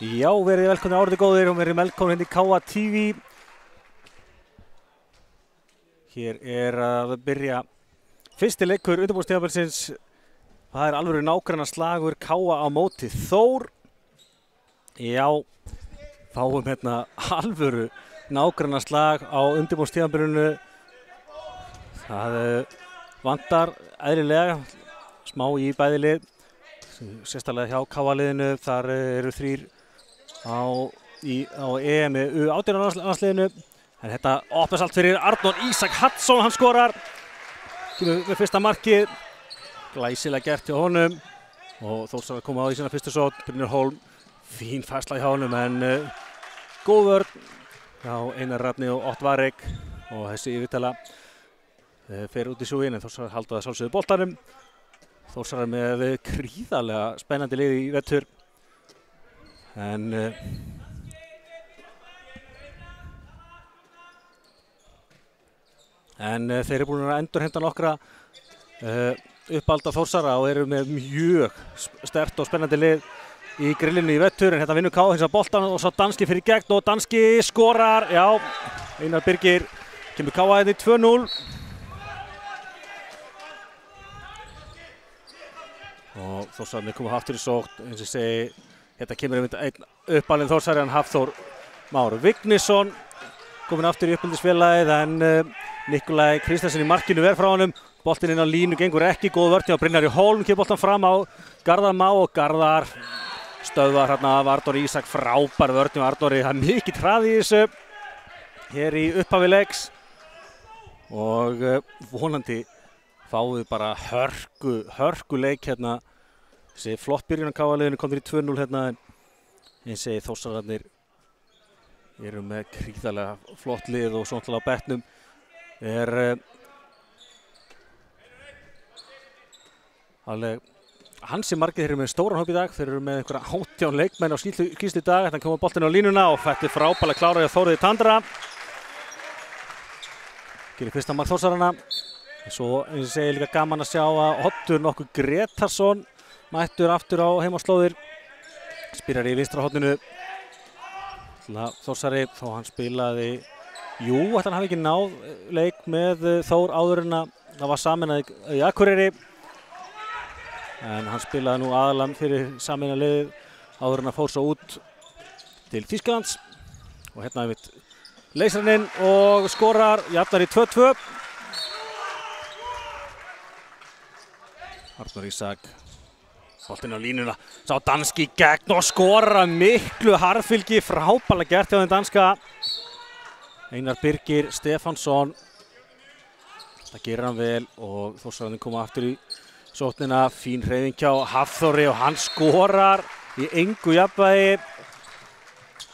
Já, verið velkomin árið góðir og verið velkomin hérna í KA TV. Hér að byrja fyrsti leikur undirbúningstímabilsins. Það alvöru nágranna slagur KA á móti Þór. Já, fáum hérna alvöru nágranna slag á undirbúningstímabilinu. Það vantar eðlilega smá í bæði lið. Sérstaklega hjá KA-liðinu, þar eru þrír á EM U18-landsliðinu. En þetta opnast allt fyrir Arnór Ísak Hallsson, hann skorar. Kemur með fyrsta markið, glæsilega gert hjá honum. Og Þórsar að koma á í sína fyrstu sókn, Brynjar Hólm, fín færsla hjá honum, en góð vörn hjá Einar Rafni og Ott Varek. Og þessi yfirtala fer út í sjúginn, en Þórsar halda það sjálfsögðu boltanum. Þórsar með gríðarlega spennandi lið í vetur. En þeir eru búin að endurheimta nokkra uppalda Þórsara og eru með mjög sterkt og spennandi lið í grillinu í vetur. En hérna vinnur KA hins að boltan og svo Danski fyrir gegn og Danski skorar. Já, Einar Birgir kemur KA hérna í 2-0. Og Þórsararnir koma aftur í sókn, eins og ég segi, hérna kemur einn uppalinn Þórsari, hann Hafþór Már Vignisson, komin aftur í uppbyldisfélagið, en Nikolaj Kristjánsson í markinu verð frá honum, boltinn inn á línu, gengur ekki, góð vörn hjá Brynjari Hólm, kemur boltan fram á Garðar Má og Garðar stöðvar hérna af Arnór Ísak, frábær vörn hjá Arnóri, það mikið hraði í þessu, hér í upphafi leiks og vonandi fáum við bara hörku leik hérna. Þessi flott byrjun á KA-liðinu, kom til í 2-0 hérna, en ég segi Þórsararnir eru með gríðarlega flott lið og svona á bekknum alveg ansi margir. Þeir eru með stóran hóp í dag, þeir eru með einhverja 18 leikmenn á skýrslu í dag. Þetta koma boltinn á línuna og þetta frábærlega kláraði Þóriði Tandra. Gerir fyrsta mark Þórsarana. Svo eins og segi líka gaman að sjá að Oddur nokkuð Gretarsson mættur aftur á heimaslóðir. Spilar í vinstra horninu. Þórsari, þó hann spilaði, hann hafi ekki náð leik með Þór áður en að það var sameinað í Akureyri. En hann spilaði nú aðalega fyrir sameinað liðið áður en að fór svo út til Þýskalands. Og hérna er mitt leysarinn og skorar, jafnar í 2-2. Arnór Ísak, boltinn á línuna, sá Danski gegn og skora, miklu harðfylgi, frábærlega gert hjá þeim Danska. Einar Birgir Stefánsson, það gerir hann vel og Þórsararnir koma aftur í sóknina, fín hreyfing hjá Hafþóri og hann skorar í engu jafnvægi.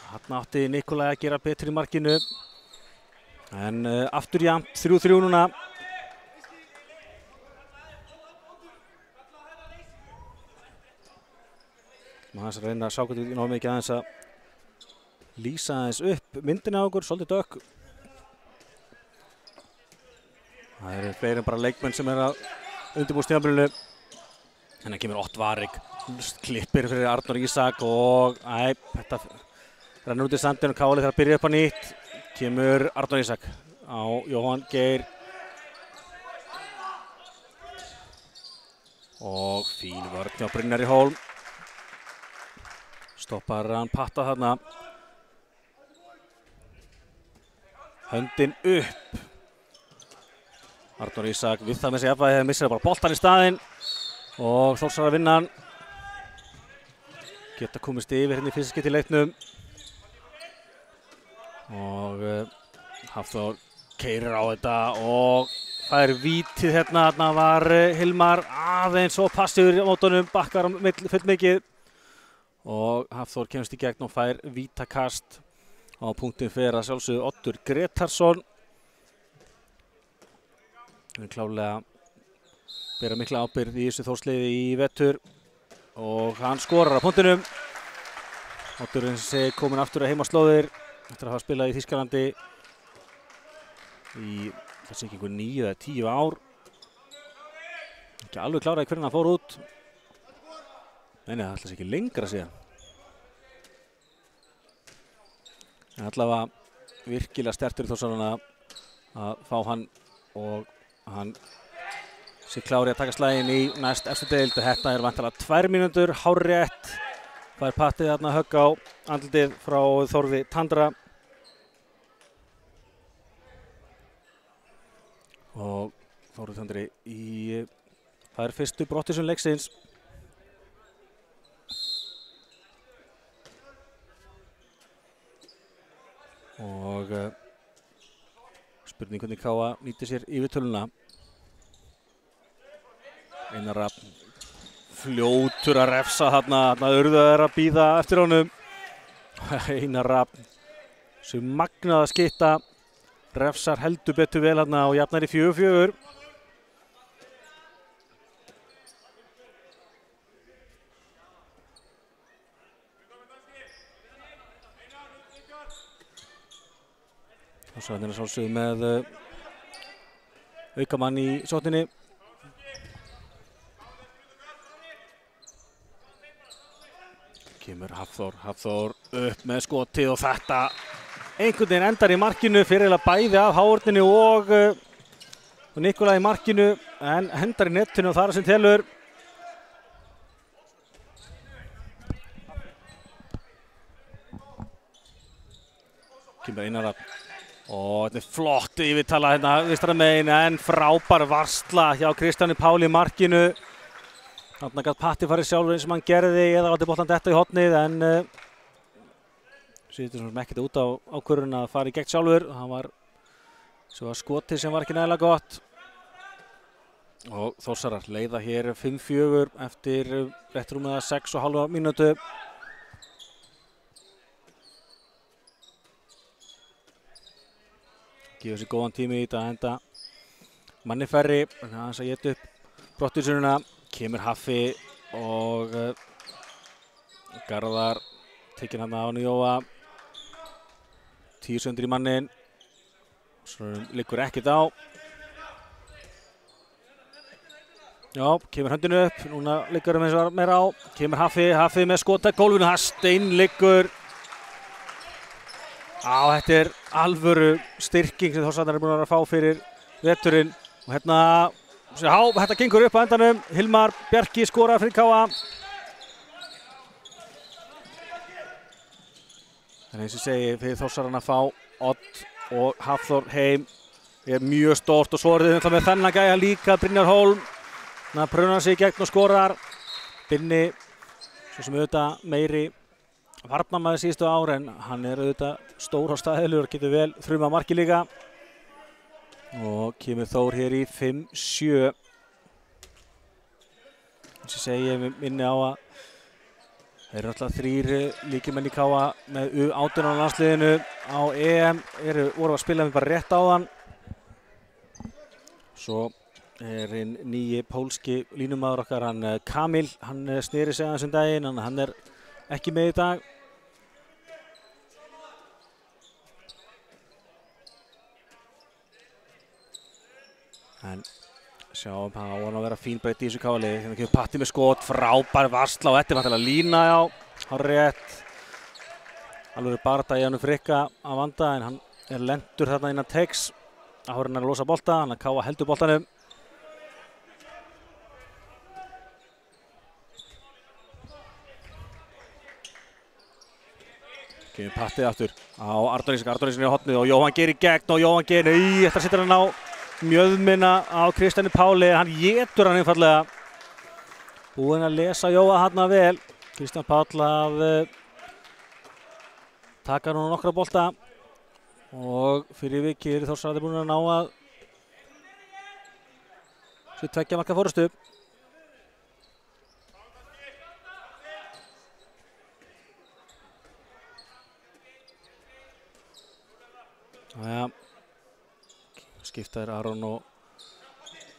Þarna átti Nikolaj að gera betur í markinu, en aftur jafnt 3-3 núna. Aðeins að reyna að sjá hvernig við náum ekki aðeins að lýsa aðeins upp myndina á okkur, svolítið dökk. Það eru fleiri en bara leikmenn sem er að undirbúningstímabilinu. Hérna kemur Ott Varek, klippir fyrir Arnór Ísak og þetta rennur út í sandinu, KA-lið þarf að byrja upp á nýtt. Kemur Arnór Ísak á Jóhann Geir. Og fín vörn hjá Brynjari Hólm. Stoppar hann Patta þarna. Höndin upp. Arnór Ísak við það með sig jafnvægi, þeir missir bara boltan í staðinn. Og Þórsar að vinna hann. Geta komist yfir hérna í fyrsta skipti í leiknum. Og Hafþór keyrir á þetta og það er vítið hérna. Þarna var Hilmar aðeins og passífur á mótunum, bakkar full mikið. Og Hafþór kemst í gegn og fær vítakast. Á punktinn fer að sjálfsögðu Oddur Gretarsson. Hann klárlega bera mikla ábyrgð í þessu Þórsliði í vetur. Og hann skorar á punktinum. Oddur er komin aftur að heimaslóðir eftir að hafa spilað í Þýskalandi í þessi ekki 9 eða 10 ár. Ekki alveg kláraði hvernig hann fór út. Nei, það ætla sér ekki lengra síðan. Allavega virkilega stertur Þórsarana að fá hann og hann sé klári að taka slaginn í næst efstu deild. Þetta vantanlega 2 mínútur, hárrétt. Það Patti þarna högg á andlitið frá Þórði Tandra. Og Þórður Tandri í það fyrstu brottvísun leiksins. Og spurning hvernig Káa nýtti sér yfirtöluna. Einar Rafn fljótur að refsa þarna urðu að bíða eftir honum. Einar Rafn sem magnaða skytta refsar heldur betur vel þarna og jafnar í 4-4. Og svo er sálsögðu með aukamann í sókninni. Kemur Hafþór upp með skotið og þetta einhvern veginn endar í markinu fyrir að bæði af Háorninni og Nikolai í markinu en hendar í netinu og það sem telur. Kemur Einar Rafn og þetta flott yfirtala hérna vistra megin en frábær varsla hjá Kristjáni Páli í markinu. Þarna gat Patti farið sjálfur eins og hann gerði eða átti boltan detta í hornið en sýttur sem ekkert út á ákvörðun að fara í gegn sjálfur. Það var svo skotið sem var ekki nægilega gott. Og Þórsarar leiða hér 5-4 eftir rétt rúmlega 6,5 mínútu. Gefur sér góðan tími í þetta að henda manni færri en aðeins að geta upp brottvísununa. Kemur Haffi og Garðar tekinn hann á Jóa. 10 sundur í mannin. Svo liggur ekkert á. Já, kemur höndinu upp. Núna liggur eins og meira á. Kemur Haffi með skota í gólfinu. Það steinliggur. Já, þetta alvöru styrking sem Þórsararnir búin að fá fyrir veturinn. Og hérna, já, þetta gengur upp á endanum. Hilmar Bjarki skorar fyrir Káa. En eins og segi, fyrir Þórsararna að fá Odd og Hafþór heim mjög stórt og svo er þið með þennan gæja líka, Brynjar Hólm. Þannig að pröfnar sig í gegn og skorar. Binni, svo sem auðvitað meiri varnarmaður síðustu ár en hann auðvitað stór á staðilegur og getur vel þruma marki líka. Og kemur Þór hér í 5-7. Eins og segi ég minni á að þeir eru alltaf 3 lykilmenn í Káa með U18 á landsliðinu á EM. Voru að spila með bara rétt á þann. Svo hinn nýji pólski línumaður okkar, hann Kamil, hann sneri sig aðeins daginn, hann ekki með í dag. En sjáum, það á hann að vera fín breytt í þessu Káa-liði. Hérna kemur Patti með skot, frábær varsla og þetta vantilega lína, já, hárrétt. Alveg barata í hann Frikka að vanda en hann lendur þarna innan teigs. Áhverjum að losa bolta, hann að Káa heldur boltanum. Kemur Patti aftur á Arnórsson í hotnið og Jóhann Geir í gegn og Jóhann Geir, þetta situr hann á mjöðmina á Kristjáni Páli, hann étur hann einfallega. Búinn að lesa Jóa hann vel. Kristján Páll að taka nú nokkra bolta og fyrir vikið Þórsararnir búin að ná að svo 2 marka fórustu. Jæja. Skiptaðir Aron og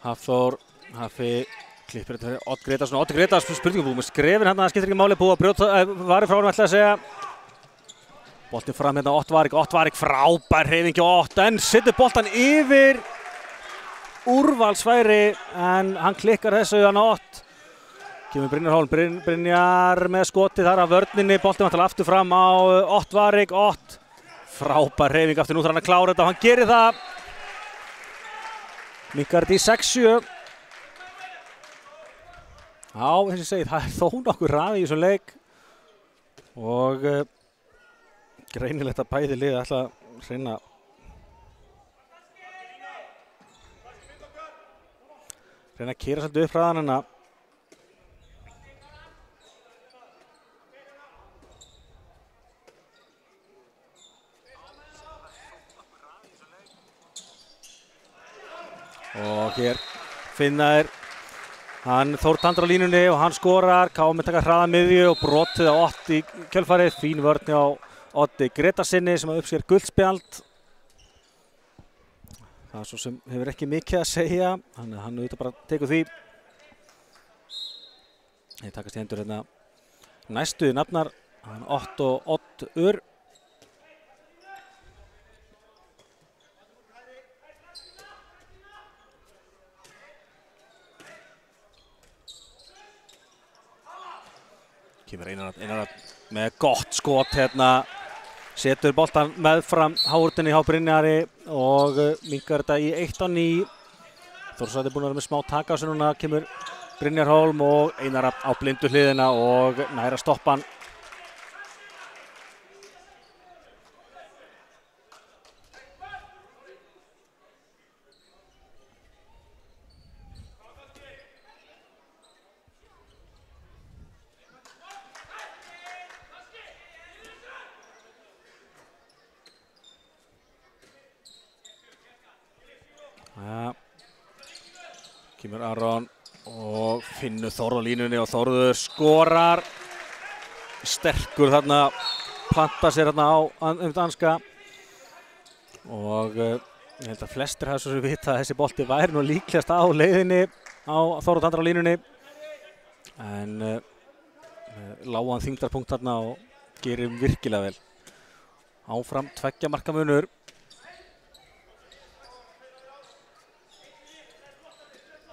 Hafþór. Haffi klippir þetta fyrir Odd Gretarsson. Odd Gretarsson, spurningum búið með skrefin hérna, það skiptir ekki máli, búið að brjóta varið frá honum ætla að segja. Boltinn fram hérna, Ott Varik, frábær hreyfingi og Ott, en setur boltan yfir úrvalsfæri, en hann klikkar þessu hann Ott. Kemur Brynjar Hólm, Brynjar með skotið þar af vörninni, boltinn vantar aftur fram á Ott Varik, Ott Frábær hreyfing aftur, nú þarf hann að klára þetta og hann gerir það. Minnkar þetta í 6-7. Já, eins og ég segi, það er þó nokkuð hraði í þessum leik og greinilegt að bæði lið ætla að reyna að keyra svolítið upp hraðan en að og hér finna þeir hann Þór Tandra á línunni og hann skorar, KM taka hraða miðju og brotið á Otti í kjölfarið, fín vörn á Oddi Gretasinni sem að uppsér guldspjald. Það er svo sem hefur ekki mikið að segja, þannig að hann auðvitað bara tekur því. Þeir takast í hendur hérna næstu nafnar, hann Otto Oddur. Kemur Einar með gott skot hérna, setur boltan meðfram hárunni hjá Brynjari og minnkar þetta í 1-9. Þórsarði búin að vera með smá taka á sig núna, kemur Brynjar Hólm og Einar á blindu hliðina og næra stoppan. Ja. Kemur Aron og finnur Þórð á línunni og Þórður skorar. Sterkur þarna, planta sér þarna á danska og ég held að flestir hafa svo sem vita að þessi bolti væri nú líklegast á leiðinni á Þórð Tandra á línunni en lágan þyngdarpunkt þarna og gerir virkilega vel. Áfram 2 marka munur.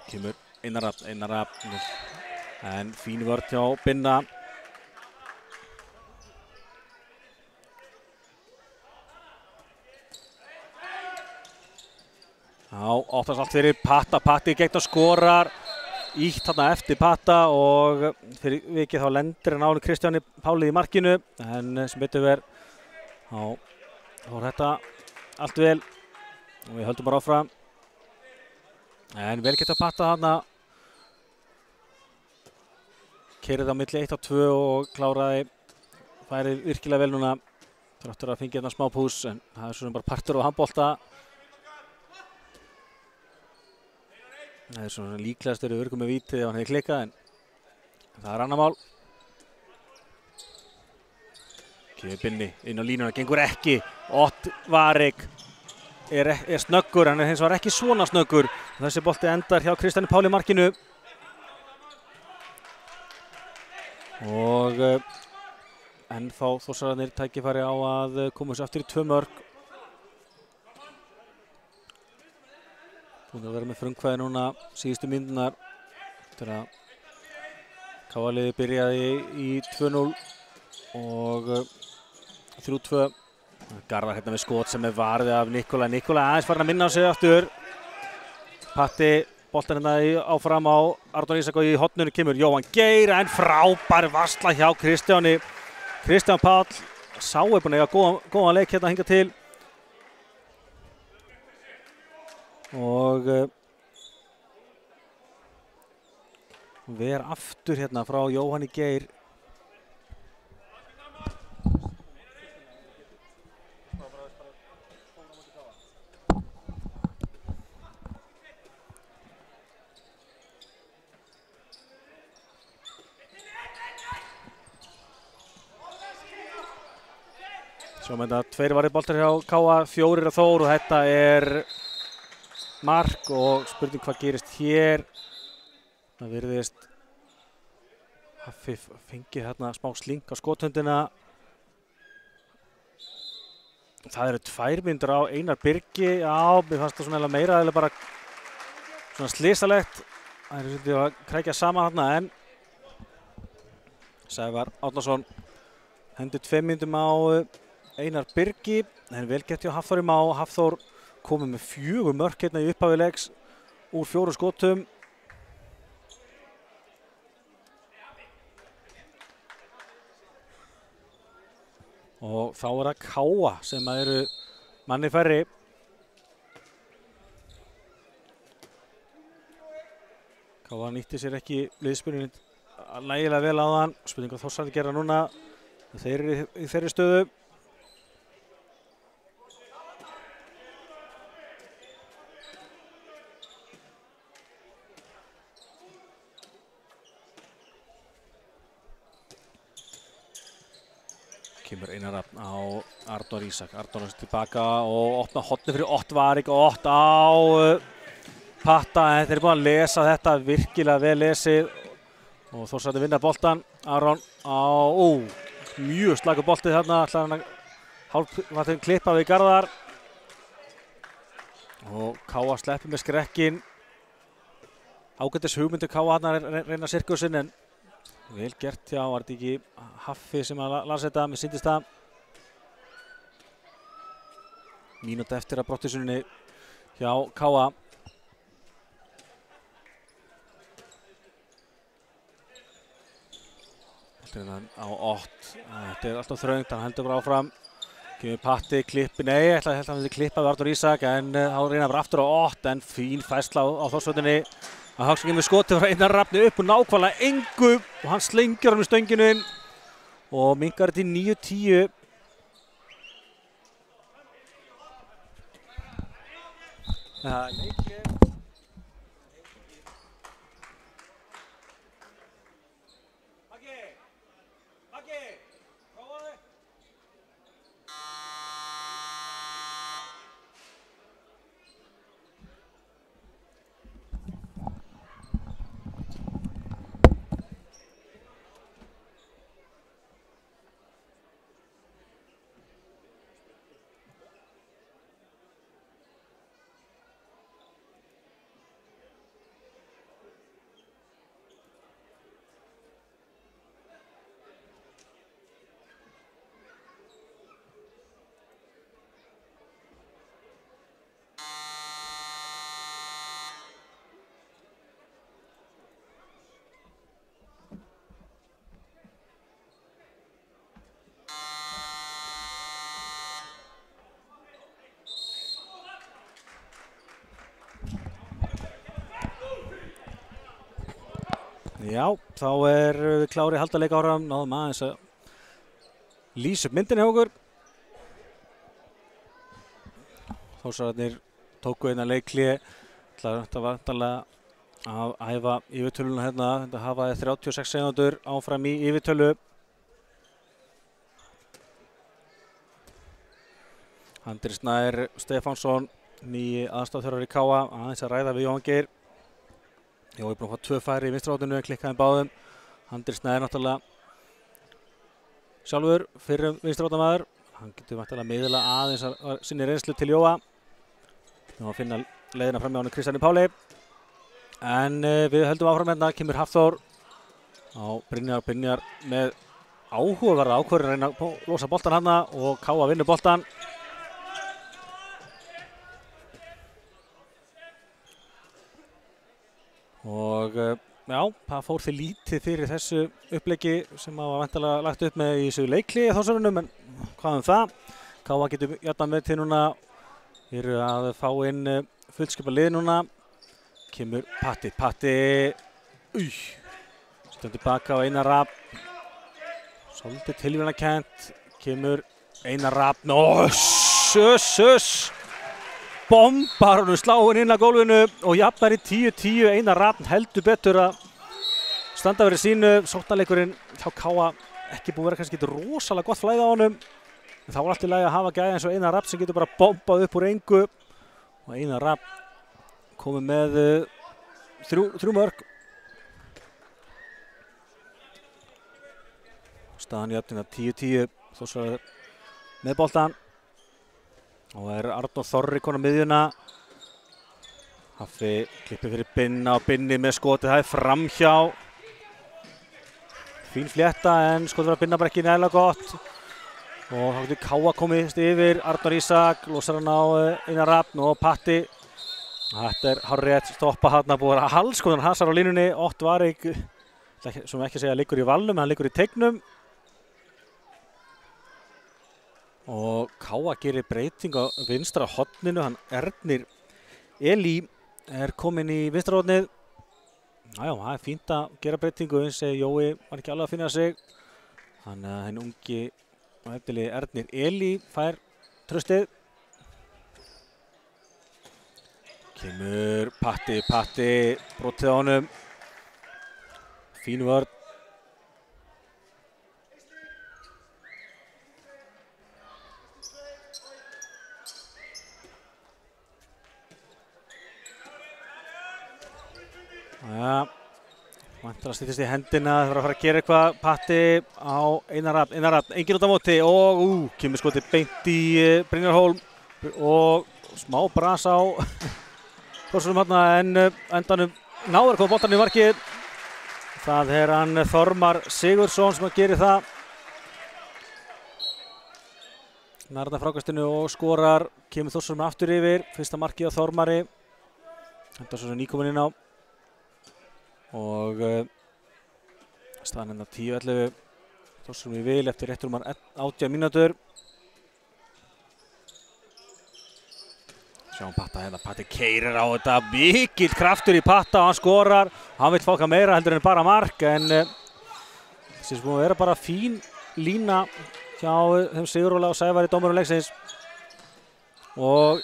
Kemur Einar Rafn en fín vörn hjá Binna. Já, óttast allt fyrir Patta, Patti gegn og skorar. Ítt þarna eftir Patta og fyrir vikið þá lendir hann á Kristjáni Páli í markinu en sem betur verð þá var þetta allt vel og við höldum bara áfram. En vel geta Patta þarna, keyrði á milli 1-2 og kláraði, færið virkilega vel núna, þráttur að fengja hérna smá pús en það er svona bara partur á handbolta. Það er svona líklegastur örgum með vítið ef hann hefði klikkað en það er annar mál. Kemur Binni inn á línuna, gengur ekki, Ott Varik er snöggur, hann er hins vegar ekki svona snöggur. Þessi bolti endar hjá Kristjáni Páli markinu. Og ennþá Þórsararnir tækifæri á að koma sér aftur í 2 mörk. Búin að vera með frumkvæði núna síðustu mínúturnar. Þegar að KA-liðið byrjaði í 2-0 og 3-2. Garðar hérna með skot sem er varðið af Nikola aðeins farin að minna á sig aftur. Patti, boltan hérna áfram á Arnór Ísak og í horninu kemur Jóhann Geir en frábær varsla hjá Kristjáni. Kristján Páll sá er búin að eiga góðan leik hérna hingað til. Og ver aftur hérna frá Jóhanni Geir. Svo með þetta 2 varðir boltar hjá KA, 4 á Þór og þetta er mark og spurning hvað gerist hér. Það virðist Haffi fengið hérna smá sling á skothöndina. Það eru 2 mínútur á Einar Birgi. Já, mér fannst það svona meira eða bara svona slysalegt. Það er svolítið að krækja saman þarna en Sævar Árnason hendur 2 mínútum á Einar Birgi, en vel gert hjá Hafþóri Má. Hafþór komið með 4 mörk hérna í upphafi leiks úr 4 skotum. Og þá er það Káa sem eru manni færri. Káa nýtti sér ekki liðspilinu nægilega vel á þann. Spurning hvað Þórsarnir gera núna. Þeir eru í þeirri stöðu. Kemur Einar Rafn á Arnór Ísak. Arnór er tilbaka og opna hotni fyrir Ottvarik og Ott á Patta. Þeir eru búin að lesa þetta virkilega vel lesið og Þórsarnir vinna boltan. Aron á mjög slagur boltið þarna. Ætlar hann að hálf klippa við Garðar. Og Káa sleppur með skrekkin. Ágætis hugmyndu Káa hann að reyna sirkusinn en vel gert hjá, var þetta ekki Haffi sem að las þetta með syndist það. Mínúta eftir að brottvísuninni hjá Káa. Á Ott, þetta er alltaf þröngt, hann heldur bara áfram. Kemur Patti, klippi, nei, ég held að hann vildi klippa við Arnór Ísak en þá reyna bara aftur á Ott en fín færsla á Þórsvöldinni. Að Hauksson kemur skotið frá Einar Rafni upp og nákvæmlega engu og hann slengir hann með stönginu og minkar til 9-10. Já, þá er við klári haldaleik áram, náðum aðeins að lýsa upp myndinni hjá okkur. Þórsararnir tóku einna leikli, þetta var vantarlega að æfa yfirtöluna hérna, þetta hafaði 36 sekúndur áfram í yfirtölu. Andri Snær Stefánsson, nýji aðstofþjálfari Káa, aðeins að ræða við Jóhann Geir. Jó, ég er búinn að fá 2 færi í vinstri-horninu, klikkaði báðum. Andri Snær náttúrulega sjálfur fyrir vinstri-hornamaður. Hann getur vantilega miðla aðeins að sinni reynslu til Jóa. Nú að finna leiðina fram hjá hann Kristjáni Páli. En við höldum áfram hérna, kemur Hafþór á Brynjar með áhugaverða ákvörðun að reyna að losa boltan hana og Káa vinnur boltan. Og já, það fór því lítið fyrir þessu uppleiki sem var vantilega lagt upp með í þessu leikli Þórsarunum, en hvað það? Káa getur jafnað með til núna, eru að fá inn fullskipa lið núna. Kemur Patti, stendur tilbaka á Einar Rafn. Svolítið tilvíðanakennt, kemur Einar Rafn, bombar hann sláinn inn að gólfinu og jafnar í 10-10. Einar Rafn heldur betur að standa fyrir sínu. Sóknarleikurinn hjá Káa ekki búið að vera kannski rosalega gott flæði á honum. En þá var allt í lagi að hafa gæði eins og Einar Rafn sem getur bara bombað upp úr engu. Og Einar Rafn komið með þrjú mörk. Staðan í öfnina 10-10. Þórsararnir með boltan. Og er Arnór Þorri konar miðjuna. Haffi klippið fyrir Binna og Binni með skotið, það er framhjá. Fín flétta en skotið var Binna bara ekki nægilega gott. Og þá getur Káa komist yfir, Arnar Ísak, losar hann á Einar Rafn og Patti. Þetta hárrétt stoppa hann að búið að halskoðan hasar á línunni. Ott Varik, sem ekki segja liggur í valnum, hann liggur í teignum. Og Káa gerir breyting á vinstra horninu, hann Ernir Elí er kominn í vinstra hornið. Jájá, það er fínt að gera breytingu, eins og Jói var ekki alveg að finna sig. Þannig að henn ungi og eftirlið Ernir Elí fær tröstið. Kemur Patti, brotið á honum. Fín vörn. Já, vantar að styttist í hendina, það þarf að fara að gera eitthvað. Patti á Einar Rafn, enginn út á móti og kemur skotið beint í Brynjar Hólm og smá bras á Þórsarum hérna en endanum náður að koma boltanum í markið. Það er hann Þormar Sigurðsson sem að gera það. Nærða frákastinu og skorar, kemur Þórsarum aftur yfir, fyrsta markið á Þormari. Þetta er svo sem nýkominn inn á. Og staðan enda 10-11, Þórsarum í vil eftir rétt rúmar 18 mínútur. Sjáum Patta hérna, Patti keyrir á þetta, mikill kraftur í Patta og hann skorar. Hann vill fá eitthvað meira heldur en bara mark, en þessi búið að vera bara fín lína hjá þeim Siguróla og Sævari dómurum leiksins. Og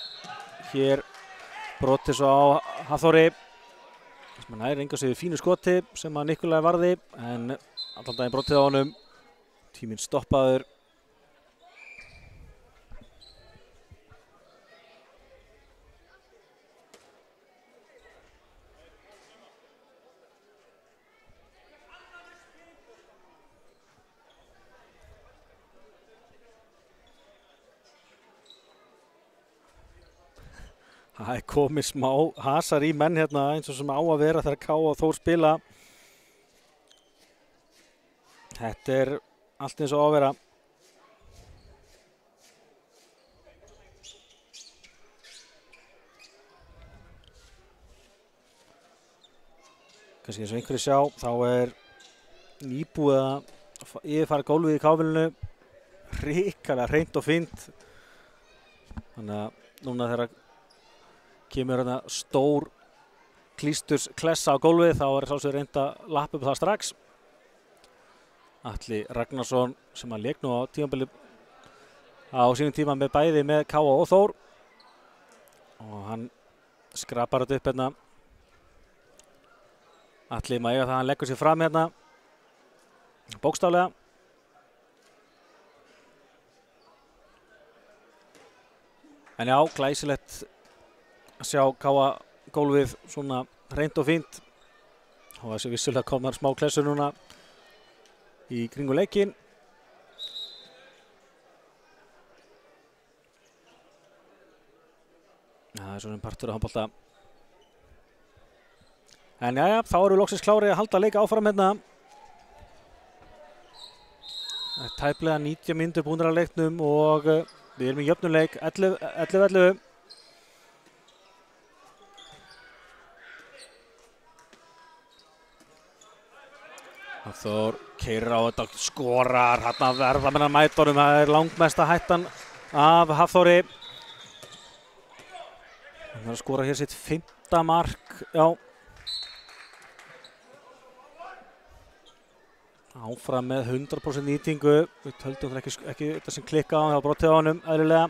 hér brotið svo á Hafþóri. Sem hann nær enga sig við fínu skoti sem að Nikolai varði, en allan daginn brotið á honum. Tíminn stoppaður. Það er komið smá hasar í menn hérna eins og sem á að vera þegar Káa og Þór spila. Þetta er allt eins og á að vera. Kannski eins og einhverju sjá, þá er nýbúið að yfirfara gólfið í Kávilinu. Hrikalega hreint og fínt. Þannig að núna þegar kemur hérna stór klísturs klessa á gólfið, þá er sálsögur reynd að lappa upp það strax. Atli Ragnarsson sem að lék nú á tímabili á sínum tíma með bæði með Káa og Þór. Og hann skrapar þetta upp hérna. Atli maður eiga það að hann leggur sér fram hérna. Bókstaflega. En já, glæsilegt að sjá Káa gólfið svona hreint og fínt. Og þessi vissulega komar smá klessur núna í kringu leikinn. Það er svona partur af handbolta. En jæja, þá erum við loksins klárið að halda leika áfram hérna. Það er tæplega 90 mínútur búnir að leiknum og við erum í jöfnuleik 11-11. Þór keyrir á þetta, skorar, hérna verða með hann mætunum, það er langmesta hættan af Hafþóri. Hann er að skora hér sitt 5. mark, já. Áfram með 100% nýtingu, við töldum ekki þetta sem klikka á, það var brotið á honum, eðlilega.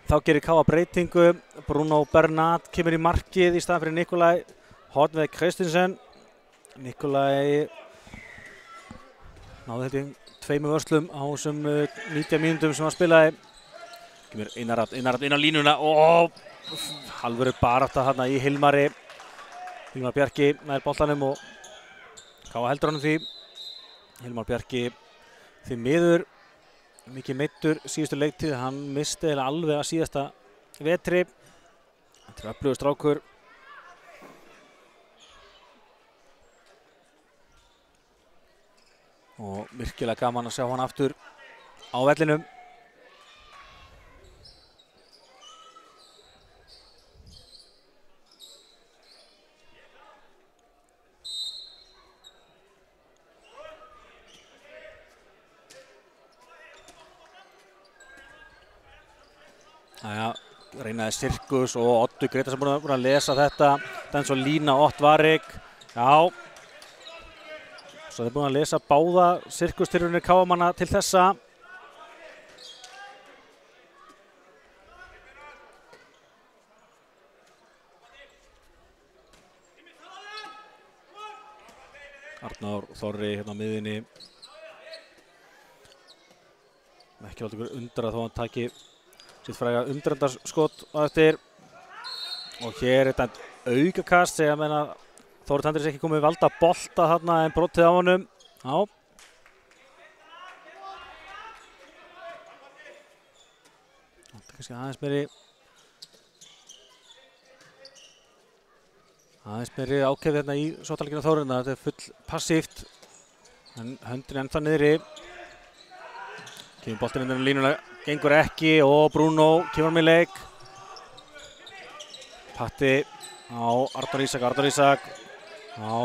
Þá gerir Káa breytingu, Bruno Bernat kemur í markið í staðan fyrir Nikolai Hodveig Kristensen. Nikolai náði þetta 2 vörslum á þessum 90 mínútum sem hann spilaði. Kemur Einar Rafn inn á línuna og halvöru barátta þarna í Hilmari. Hilmar Bjarki nær boltanum og Káa heldur honum því. Hilmar Bjarki því miður mikið meiddur síðustu leiktíð. Hann misti alveg að síðasta vetri. Þetta er öflugur strákur. Og virkilega gaman að sjá hann aftur á vellinum. Jæja, reynaði Sirkus og Oddur Gretarsson búin að lesa þetta. Það er svo Lína Ottvarik. Já. Svo þeir búin að lesa báða Sirkus-tilraunir KM-manna til þessa. Arnór Þorri hérna á miðjunni. Ekki láta ykkur undra þó hann taki sitt fræga undrandarskot á eftir. Og hér er þetta aukakast, segja menn að Þórir Tandris ekki komið valda bolta þarna en brotið á honum. Já. Þetta er kannski aðeins meiri ákefð hérna í sóttarleikinu Þórina. Þetta er full passíft. En höndin ennþá niðri. Kemur boltinn inn í línuna, gengur ekki og Bruno kemur með leik. Patti á Arnór Ísak á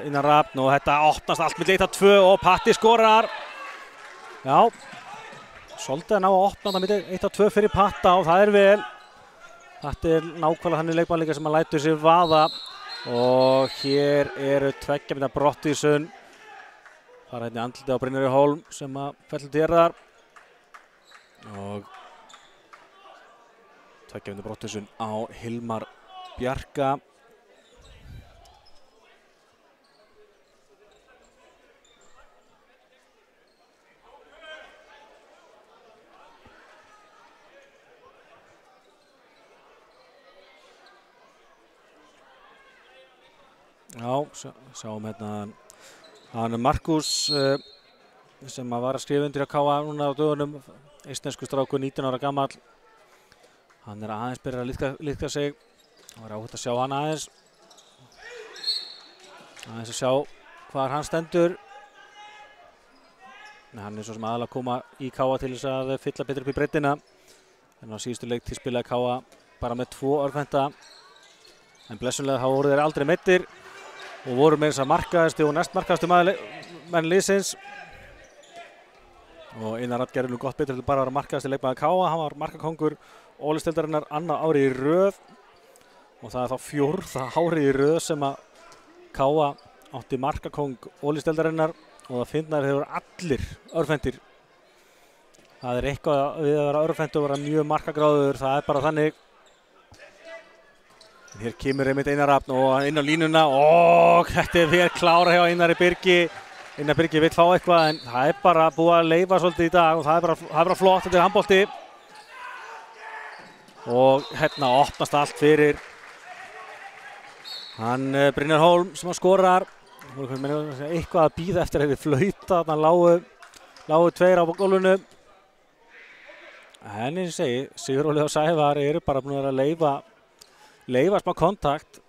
Einar Rafn og þetta opnast allt milli 1-2 og Patti skorar. Já, svolítið að ná að opna þetta milli 1-2 fyrir Patta og það er vel. Þetta er nákvæmlega þannig leikmann líka sem að lætur sig vaða og hér eru 2 mínútna brottvísun. Það er hérna andlitið á Brynjari Hólm sem að fellur til jarðar og 2 mínútna brottvísun á Hilmar Bjarka. Já, sjáum hérna hann Markus sem var að skrifa undir að KA núna á dögunum, eistnesku strákur, 19 ára gamall. Hann er aðeins byrjað að liðka sig. Það var áhugt að sjá hann aðeins að sjá hvar hann stendur. Nei, hann er svo sem aðalega að koma í KA til þess að fylla betur upp í breiddina. En á síðustu leiktíð spilaði KA bara með 2 örvenda. En blessunlega þá voru þeir aldrei meiddir og voru með þess að markaðasti og næstmarkaðasti menn liðsins. Og Einar Rafn gerði nú gott betur til bara að vera markaðasti leikmaður KA. Hann var markakóngur Ólafsdeildarinnar annað árið í röð. Og það er þá 4. árið í röð sem að KA átti markakóng Ólafsdeildarinnar og það finnar hefur allir örvhentir. Það er eitthvað við að vera örvhent og vera mjög markagráður, það er bara þannig. Hér kemur einmitt Einar Rafn og inn á línuna og þetta er vel klára hjá Einari Birgi. Einar Birgi vill fá eitthvað en það er bara búið að leyfa svolítið í dag og það er bara flott, þetta er handbolti. Og hérna opnast allt fyrir hann Brynjar Hólm sem skorar. Eitthvað að bíða eftir að þeir flauta, þannig lágu 2 á gólfinu. En eins og segi, Sigurólið og Sævar eru bara búin að leyfa smá kontakt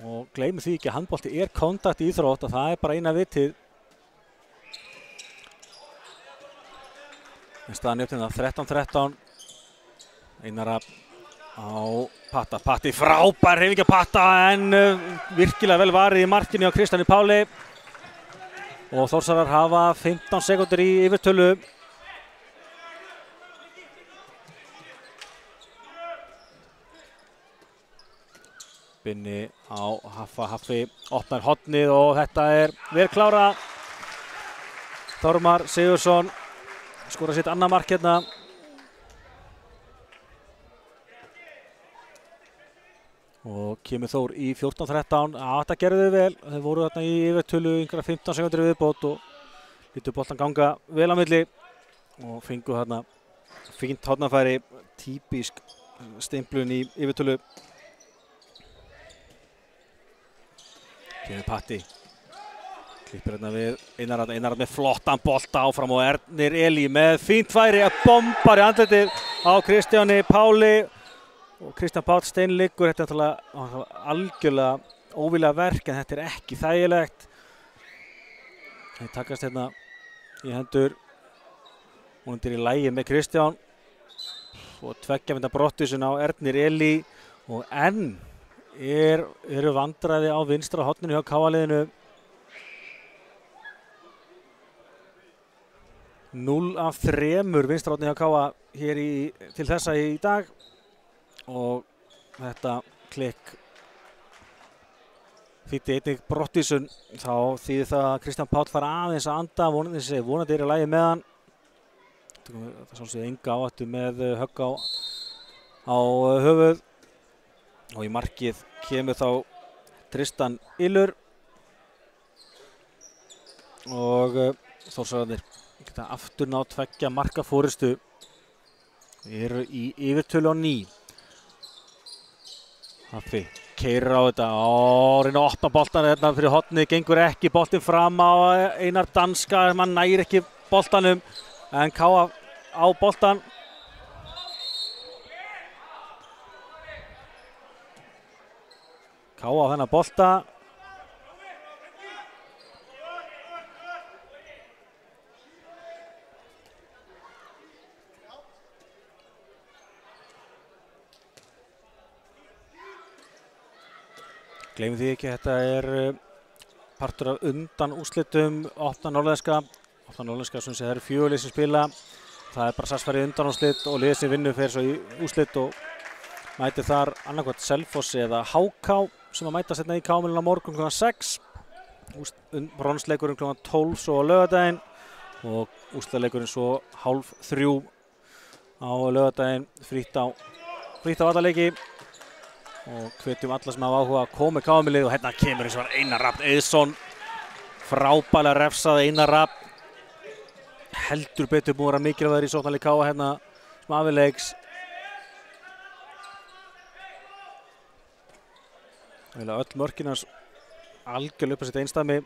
og gleymi því ekki að handbolti er kontakt í íþrótt og það er bara eina vitið. En staðan upp til það 13-13. Einar Rafn á Patta. Patti frábær hreyfing á Patta en virkilega vel varið í markinu á Kristjáni Páli. Og Þórsarar hafa 15 sekúndur í yfirtölu. Binni á Haffi, opnar hornið og þetta er vel klára. Þormar Sigurðsson skorar sitt annað mark hérna. Og kemur Þór í 14-13. Þetta gerðu þau vel. Þeir voru þarna í yfirtölu einhverja 15 sekúndur viðbót og lítu boltan ganga vel á milli og fengu þarna fínt hornafæri, típisk stimplun í yfirtölu. Kemur Patti, klippir hérna við Einar Rafn með flottan bolta áfram og Ernir Elí með fínt færi að bombar í andlitið á Kristjáni Páli og Kristján Páll steinliggur. Þetta er náttúrulega algjörlega óvilja verk en þetta er ekki þægilegt. Þeir takast hérna í hendur og undir í lagi með Kristján og 2 mínútna brottvísun á Ernir Elí og enn eru vandræði á vinstra horninu hjá KA-liðinu. 0 af 3 vinstra horni hjá KA hér til þessa í dag. og þetta klikk þýddi einnig brottvísun. Þá þýðir það að Kristján Páll fara aðeins að anda, vonandi í lagi með hann. Þetta svolítið enga áhættu með högg á höfuð og í markið kemur þá Tristan Ylur og Þórsararnir geta aftur náð 2 marka forystu. Eru í yfirtölu á ný. Haffi keyrir á þetta og reyna að opna boltan hérna fyrir hornið, gengur ekki, boltinn fram á Einar Danska, mann nægir ekki boltanum en Káa á boltan. Káa á þennan bolta. Gleymum því ekki, þetta er partur af undan úrslitum Opna Norðlenska. Opna Norðlenska sem það eru 4 lið sem spila. Það er bara sarsfærið undan úrslit og liðið sem vinnur fer svo í úrslit og mætir þar annarkvæmt Selfoss eða HK sem að mæta setna í Kámilin á morgun kl. 6. Bronsleikurinn kl. 12 svo á laugardaginn og úrslitaleikurinn svo 2:30 á laugardaginn, frítt á alla leiki. Og hvetjum alla sem hafa áhuga að koma í Kámilið og hérna kemur eins og Einar Rafn Eiðsson. Frábælega refsað Einar Rafn. Heldur betur búin að vera mikilvægur í sóknarleik Káa hérna sem afileiks. Öll mörkin hans algjörlega upp að setja einstæmi.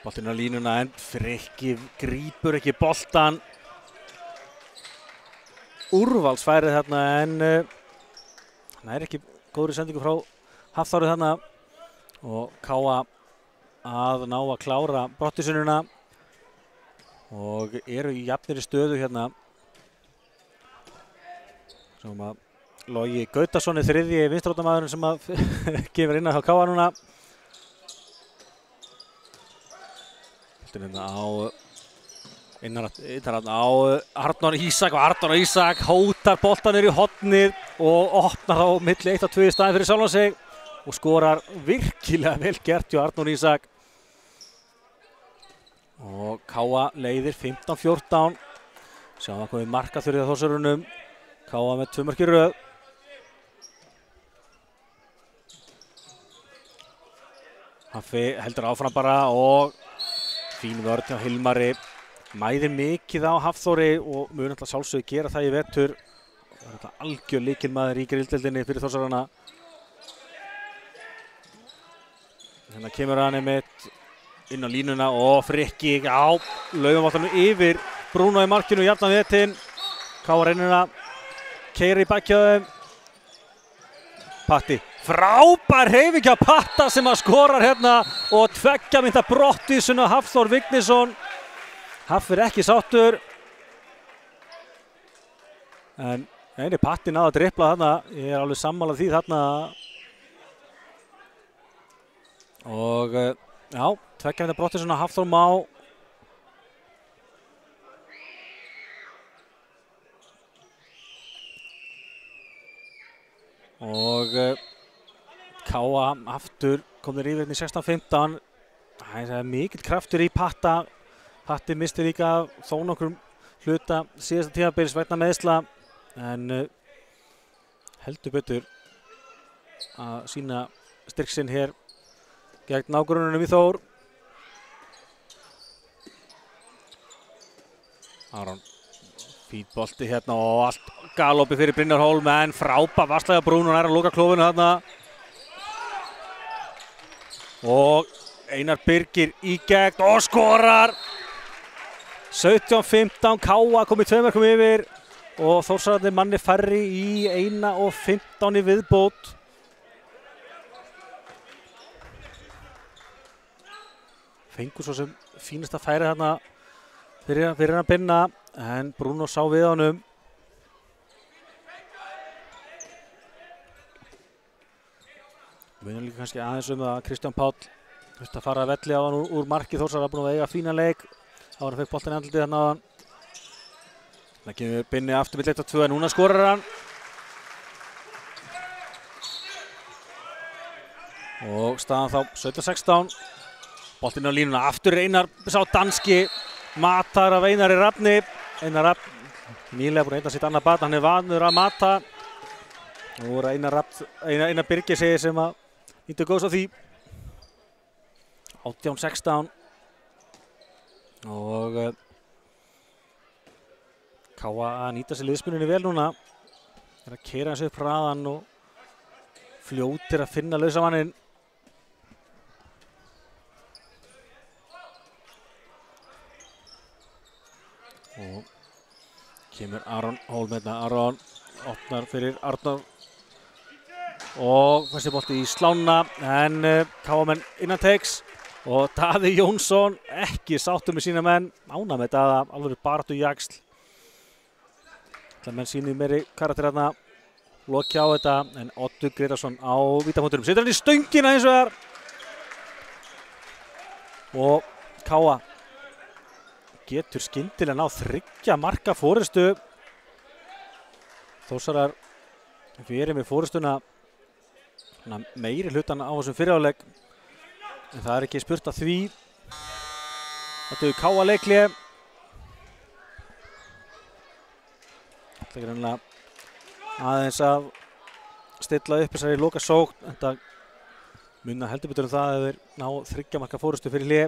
Boltinn á línuna en Frikki grípur ekki boltan. Úrvalsfærið þarna en það er ekki góðri sendingu frá Hafþórið þarna og Káa að ná að klára brottvísunina og eru í jafnri stöðu hérna sem að Logi Gautason er 3. vinstrótamaðurinn sem að gefur inn að Káa núna. Hérna á Innarafn á Arnór Ísak og Arnór Ísak hótar boltanir í hornið og opnar á milli 1 og 2 í staðinn fyrir sjálfan sig og skorar virkilega vel gert hjá Arnór Ísak. Og Káa leiðir 15-14. Sjáum að komið marka þurrið á Þórsarunum. Káa með 2 mörk í röð. Haffi heldur áfram bara og fín vörn hjá Hilmari. Mæðir mikið á Hafþóri og mun alltaf sjálfsögðu gera það í vetur. Það er alltaf algjör lykilmaður í grilldeildinni fyrir Þórsarana. Hérna kemur hann einmitt inn á línuna og Frikki á laugumáttanum yfir Bruno í markinu og jafnan vetinn. Káa reynir að keyra í bakkjöðum. Patti. Frábær hreyfing hjá Patta sem að skorar hérna og 2 mínútna brottvísun á Hafþór Vignisson. Haffi er ekki sáttur. En eini Patti náði að dribla þarna. Ég er alveg sammálað því þarna. Og já, 2 mínútna brottvísun á Hafþór má. Og Káa aftur komnir yfir í 16-15. Það er mikill kraftur í Patta. Patti misti líka þó nokkrum hluta síðasta tímabils vegna meiðsla en heldur betur að sína styrk sinn hér gegn nágrönnunum í Þór. Aron fín bolti hérna og allt galoppi fyrir Brynjar Hólm en frábær varsla hjá Bruno nær að loka klófinu þarna. Og Einar Birgir í gegn og skorar. 17-15, Káa komið 2 mörkum yfir og Þórsararnir manni færri í 1:15 í viðbót. Fengur svo sem fínasta færi þarna fyrir hann að binna en Bruno sá við honum. Munum líka kannski aðeins að Kristján Páll þurfti að fara að velli á hann úr marki. Þórsarar búin að eiga fínan leik. Ára fekk boltan í andlitið þarna á hann. Það kemur Binni aftur með 1-2 en núna skorar hann. Og staðan þá 17-16. Boltinn á línuna, aftur Einar sá danski, matar af Einari Rafni. Einar Rafn, nýlega búinn að heita sitt annað bat, hann vanur að mata. Nú Einar Birgir segir sem að nýttu góðs á því. 18-16. Og Káa að nýta sér liðspunninni vel núna. Að keyra hans upp hraðan og fljótir að finna lausamanninn. Og kemur Aron Hólm hérna, Aron opnar fyrir Arnór og þessi bolti í slána en Káamenn innan teiks og Daði Jónsson ekki sáttur með sína menn, ánægður með Daða, alveg baráttu jaxl. Það menn sýnir meiri karakter hérna, loki á þetta en Oddur Gretarsson á vítapunktinum, setur hann í stöngina eins og þar og Káa getur skyndilega náð 3 marka forystu. Þórsarar verið með forystuna meiri hlutan á þessum fyrri hálfleik en það ekki spurt að því. Þetta er Káa leikli. Það er greinlega aðeins að stilla upp þessari loka sókn. Þetta munna heldur betur það að þeir ná 3 marka forystu fyrir hlé.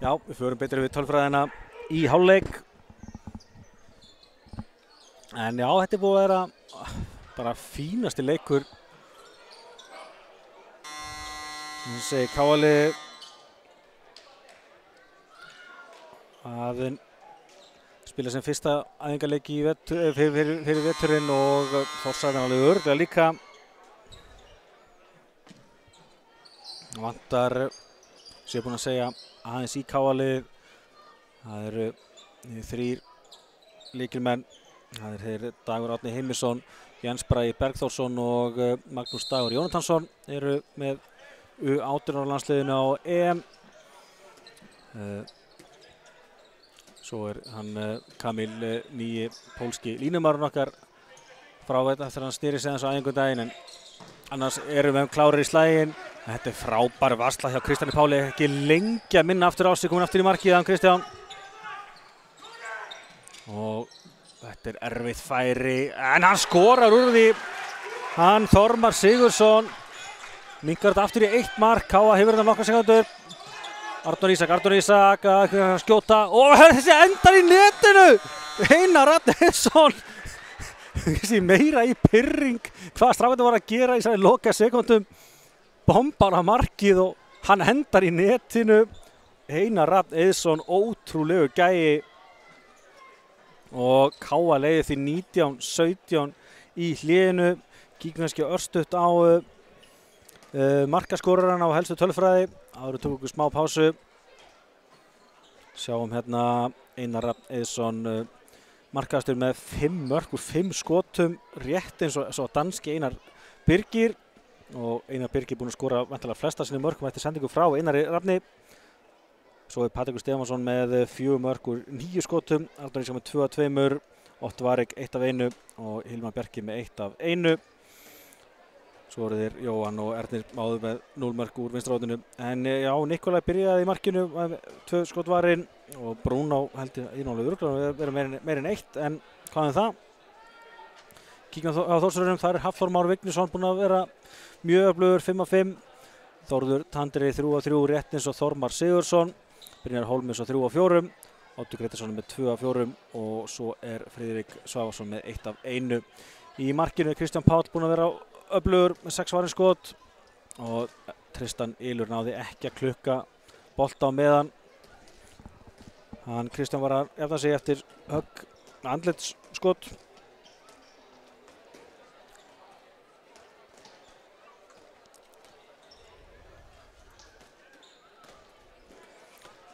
Já, við förum betur við tölfræðina í hálfleik. En já, þetta er búið að vera bara fínasti leikur. Ég segi Káali að spila sem fyrsta æfingarleik í fyrir veturinn og Þórsarar alveg örugglega líka. Vantar, sem ég er búinn að segja, aðeins í Káa-lið. Það eru 3 lykilmenn. Það eru Dagur Árni Heimisson, Jens Bragi Bergþórsson og Magnús Dagur Jónatansson eru með U18 landsliðinu á EM. Svo er hann Kamil, nýji pólski línumaðurinn okkar frá þetta eftir að hann snýri sig aðeins á æfingu daginn, en annars erum við klárir í slaginn. Þetta er frábær varsla hjá Kristjáni Páli, ekki lengi að minna aftur á sig, komin aftur í markið hann Kristján. Og þetta er erfitt færi, en hann skorar úr því. Hann Þormar Sigurðsson minkar þetta aftur í 1 mark, Káa hefur þetta nokkrar sekúndur. Arnór Ísak að skjóta og þessi endar í netinu. Einar Rafn þessi meira í pirring hvað strákarnir var að gera í þessari loka sekúndum. Bombar á markið og hann hendar í netinu. Einar Rafn Eiðsson, ótrúlegu gæi. Og Káa leiði því 19-17 í hléinu. Kíkjum kannski örstutt á markaskorarana á helstu tölfræði. Áður tökum við smá pásu. Sjáum hérna Einar Rafn Eiðsson markastur með 5 mörk úr 5 skotum, rétt eins og danski Einar Birgir. Og Einar Birgir búinn að skora væntanlega flesta sinni mörkum eftir sendingu frá Einari Rafni. Svo er Patrekur Stefánsson með 4 mörk úr 9 skotum, Arnór Ísak með 2 af 2, Otto Varik 1 af 1 og Hilmar Bjarki með 1 af 1. Svo eru þeir Jóhann og Ernir Máður með 0 mörk úr vinstri-horninu. En já, Nikolaj byrjaði í markinu með 2 skot varinn og Bruno held ég innanlega örugglega verið meira en 1, en hvað er það? Kíkjum á Þórsarum, þar er Hafþór Már Vignisson búinn að vera mjög öflugur, 5 af 5. Þórður Tandri 3 af 3, rétt eins og Þormar Sigurðsson. Brynjar Hólmis á 3 af 4, Oddur Gretarsson með 2 af 4 og svo er Friðrik Svavarsson með 1 af 1. Í markinu er Kristján Páll búinn að vera öflugur með 6 varinn skot og Tristan Ylur náði ekki að klukka bolta á meðan. Hann Kristján var að jafna sig eftir högg andlitsskot.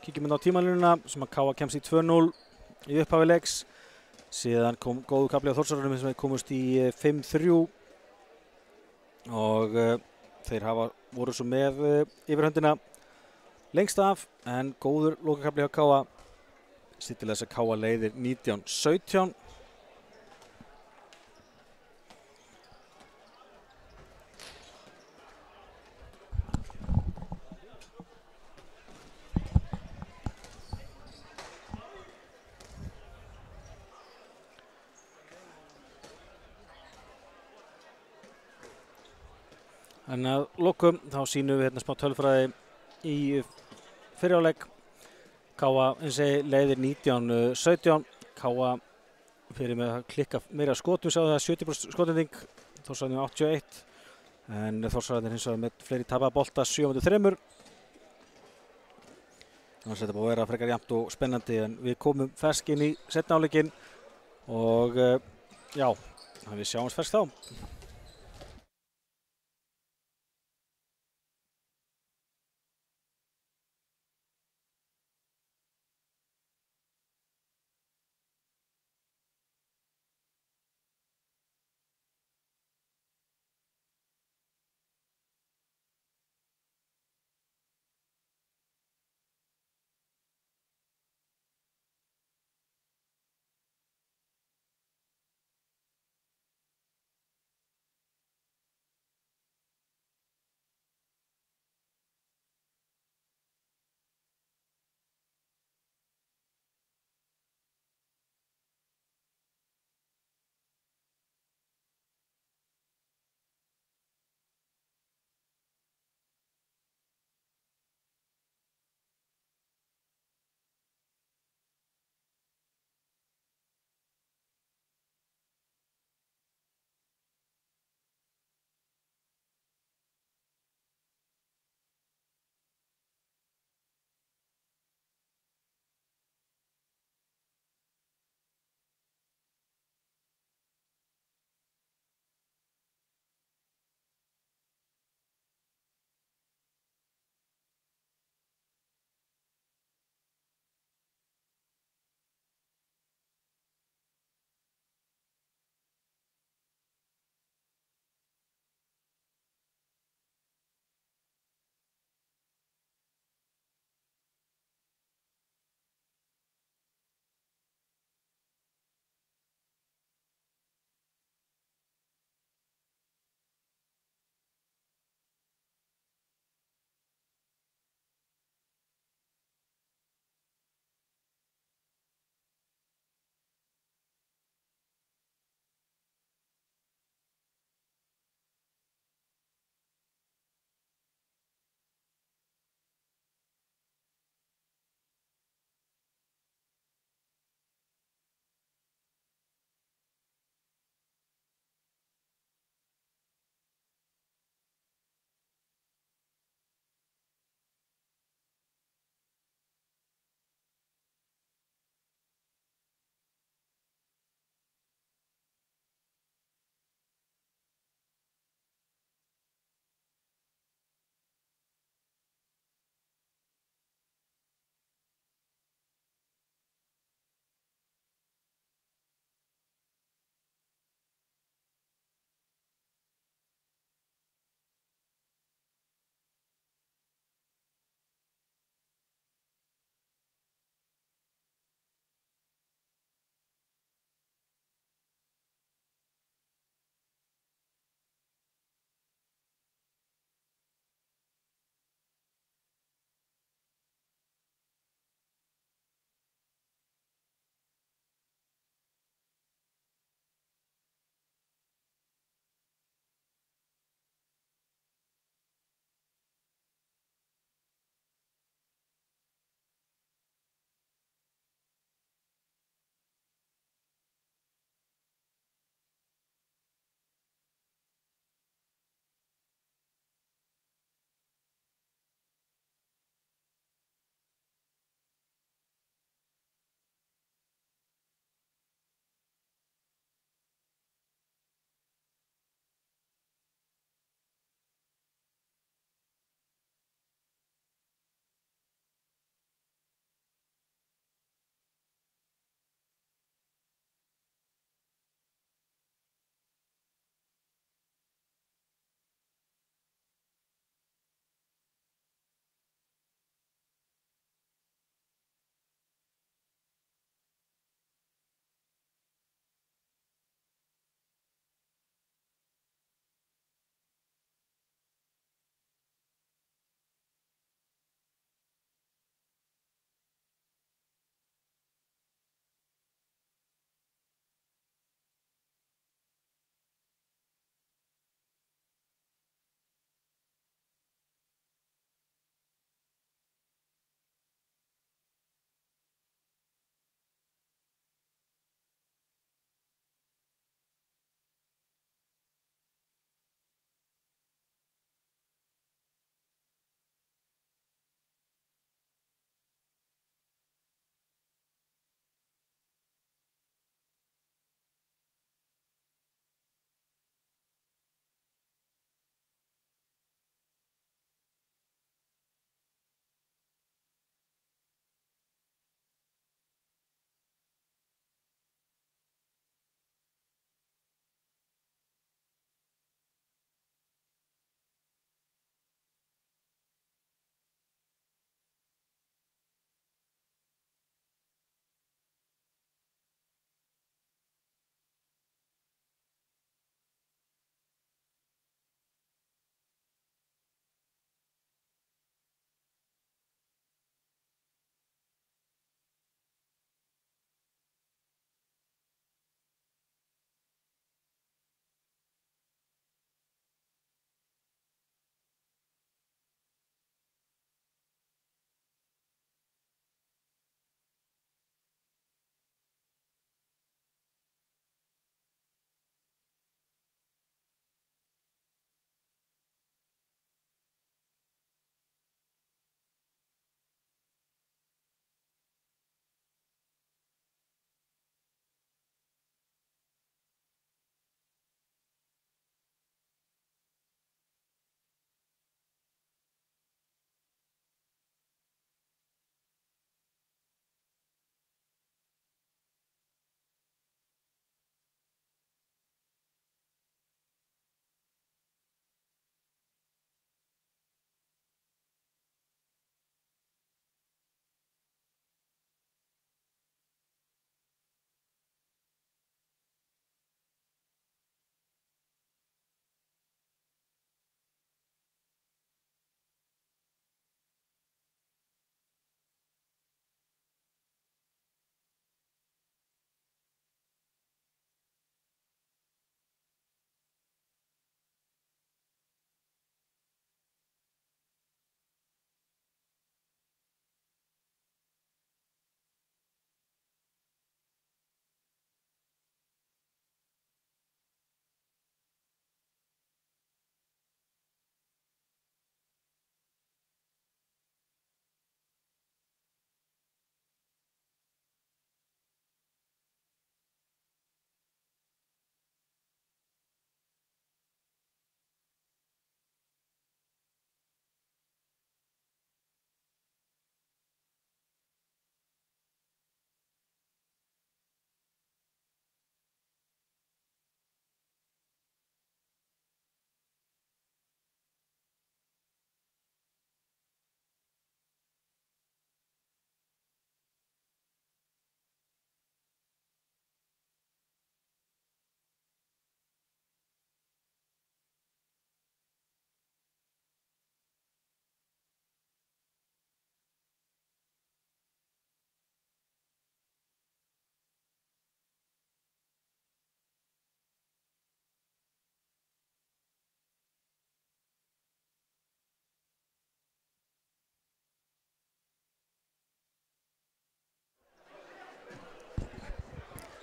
Kíkjum inn á tímalínuna sem að Káa kemst í 2-0 í upphafi leiks. Síðan kom góðu kafli á Þórsarunum sem við komust í 5-3 og þeir voru svo með yfirhöndina lengst af, en góður lokakafli hjá Káa. Til þess að Káa leiðir 19-17. En að lokum þá sýnum við hérna smá tölfræði í fyrri hálfleik. Káa leiðir 19-17. Káa fyrir með að klikka meira skotum, sáðu það 70% skotending, Þórsararnir 81, en Þórsararnir hins vegar með fleiri tapaða bolta 7-3. Þannig að þetta búið að vera frekar jafnt og spennandi, en við komum fersk inn í seinni hálfleikinn og já, við sjáumst fersk þá.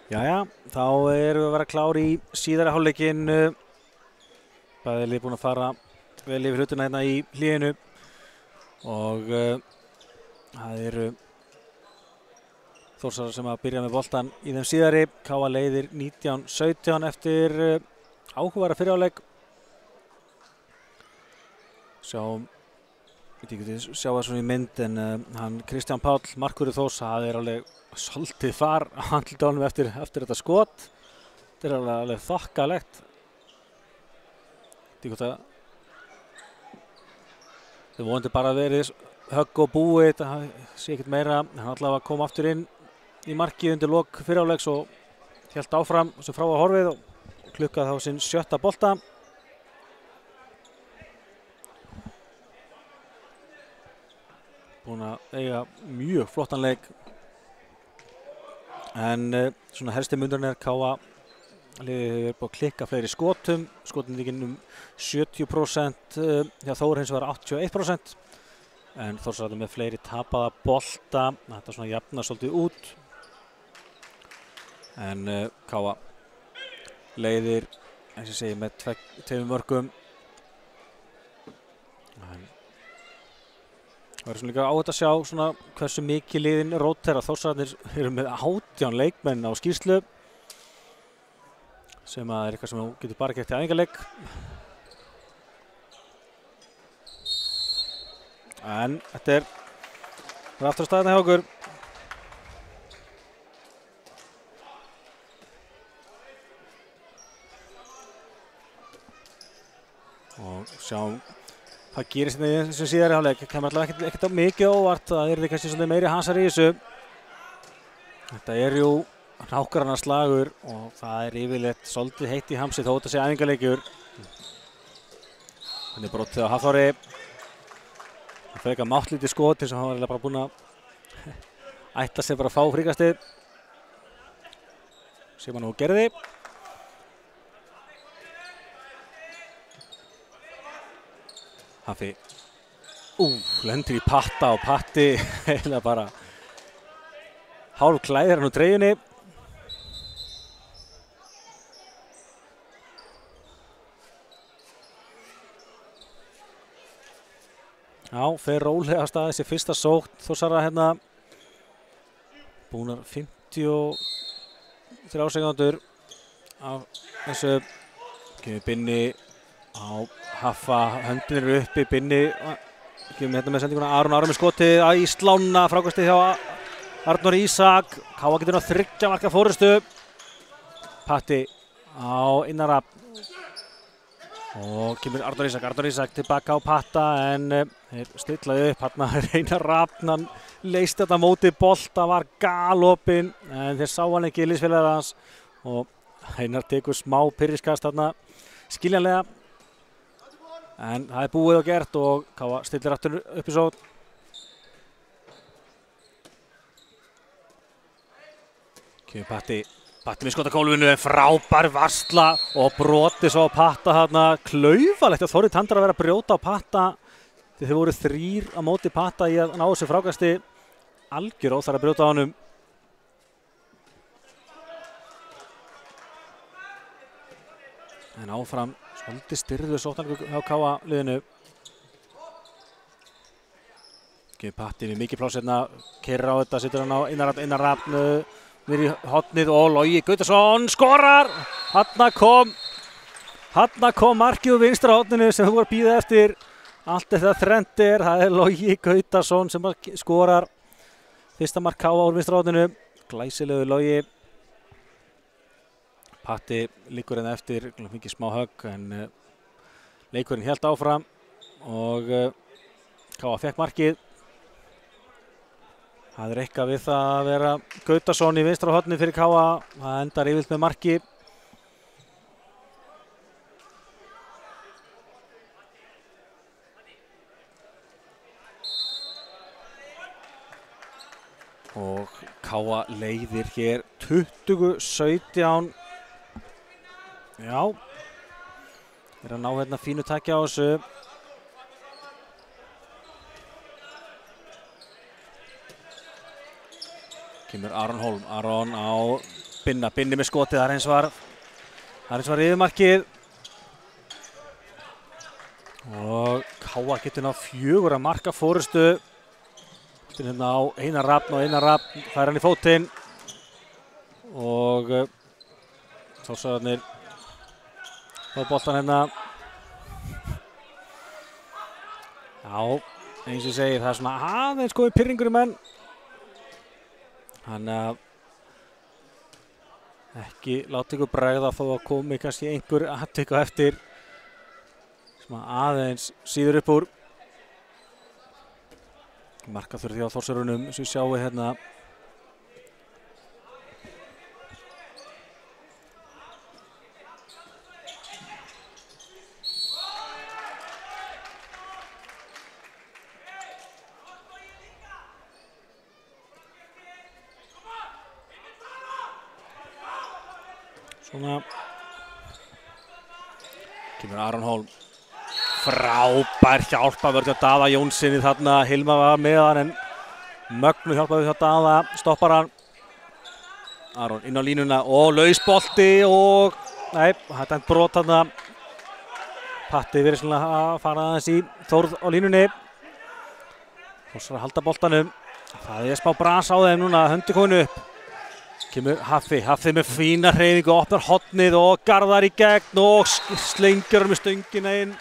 Jæja, þá erum við að vera klári í síðari hálfleikinn. Bæði lið búin að fara vel yfir hlutina hérna í hléinu og það eru Þórsarar sem að byrja með boltan í þeim síðari. KA leiðir 19-17 eftir áhugaverða fyrri hálfleik. Sjá það svona í mynd en hann Kristján Páll, markvörður Þórs, það er alveg svolítið far á handlitunum eftir þetta skot. Þetta er alveg þokkalegt. Þau vonandi bara verið högg og búið, þetta sé ekkert meira. Hann allavega kom aftur inn í markið undir lok fyrri hálfleiks og hélt áfram sem frá að horfið og klukkaði þá sinn 7. bolta. Búin að eiga mjög flottan leik en svona helsti mundurinn KA liðið hefur búin að klikka fleiri skotum. Skotningin 70%, hjá Þór hins vegar 81%, en Þórsararnir með fleiri tapaða bolta. Þetta svona jafnar svolítið út en KA leiðir, eins og ég segi, með 2 mörkum. Það er svona líka áhugavert að sjá svona hversu mikið liðin rótera. Þórsararnir eru með 18 leikmenn á skýrslu sem er eitthvað sem getur bara gert í æfingarleik. En þetta er aftur á staðina hjá okkur. Og sjáum hvað gerist í þessu síðari hálfleik. Það kemur allavega ekkert mikið óvart. Það er kannski svolítið meiri hasar í þessu. Þetta er jú nákvæmlega slagur og það er yfirleitt svolítið heitt í hamsi þó þetta sé æfingarleikjur. Hann er brotið á Hafþóri. Það fer eitthvað máttlítið skot eins og hann var bara búinn að ætla sig bara að fá fríkastið. Sem hann nú gerði. Hafi lendir í Patta og Patti eiginlega bara hálf klæðir hann úr treyjunni. Já, fer rólega af stað þessi fyrsta sókn. Þórsara hérna búnar 53 sekúndur af þessu. Kemur Binni á Haffa, höndin eru uppi, Binni kemur hérna með sendinguna. Aron með skotið í slána, frákastið hjá Arnór Ísak. KA getur ná 3 marka fórystu. Patti á Innara og kemur Arnór Ísak tilbaka á Patta en þeir stillaði upp. Hérna Einar Rafn, hann leysti þetta móti bolta, var galopinn en þeir sá hann ekki í liðsfélagar hans og Einar tekur smá pyrriskast þarna, skiljanlega. En það er búið og gert og KA stillir aftur upp í sókn. Kemur Patti með skot á gólfinu en frábær varsla og broti svo á Patta þarna. Klaufalegt að Þórir Tandar að vera að brjóta á Patta því þeir voru 3 á móti Patta í að ná þessu frákasti. Algjör óþarfi að brjóta á honum. En áfram svolítið styrðu sóknarleikur hjá KA liðinu. Kemur Patti með mikið pláss hérna, keyrir á þetta, situr hann á Einar Rafn niður í hornið og Logi Gautason skorar! Þarna kom markið úr vinstra horninu sem við vorum að bíða eftir. Allt þetta þrendir, það er Logi Gautason sem skorar fyrsta mark KA úr vinstra horninu. Glæsilegu Logi. Patti liggur hérna eftir, mikið smá högg en leikurinn hélt áfram og KA fekk markið. Það er eitthvað við það að vera Gautason í vinstra hornið fyrir KA. Það endar yfirleitt með marki. Og KA leiðir hér 20-17. Já, er að ná hérna fínu taki á þessu. Kemur Aron Hólm, Aron á Binni með skotið, það er eins var yfirmarkið. Og Káa getur ná 4 marka fórustu. Hérna á Einar Rafn fær hann í fótinn. Og Þórsarar fá boltan hérna. Já, eins og ég segi, það er svona aðeins komið pirringur í menn. Þannig að ekki láta ykkur bregða þó að komi kannski einhver atvik á eftir. Svona aðeins síður upp úr. Markaþurfi á Þórsarunum sem við sjáum hérna. Svona kemur Aron Hólm. Frábær hjálpavörð hjá Daða Jónssoni þarna. Hilma var með hann en mögnu hjálpavörð hjá Daða. Stoppar hann. Aron inn á línuna og lausbolti og nei, þetta er brot þarna. Patti verið svona að fara aðeins í Þórð á línunni. Þórsar að halda boltanum. Það er smá bras á þeim núna, höndi kominu upp. Kemur Haffi með fína hreyfingu, opnar hornið og Garðar í gegn og slengir hann með stöngina inn.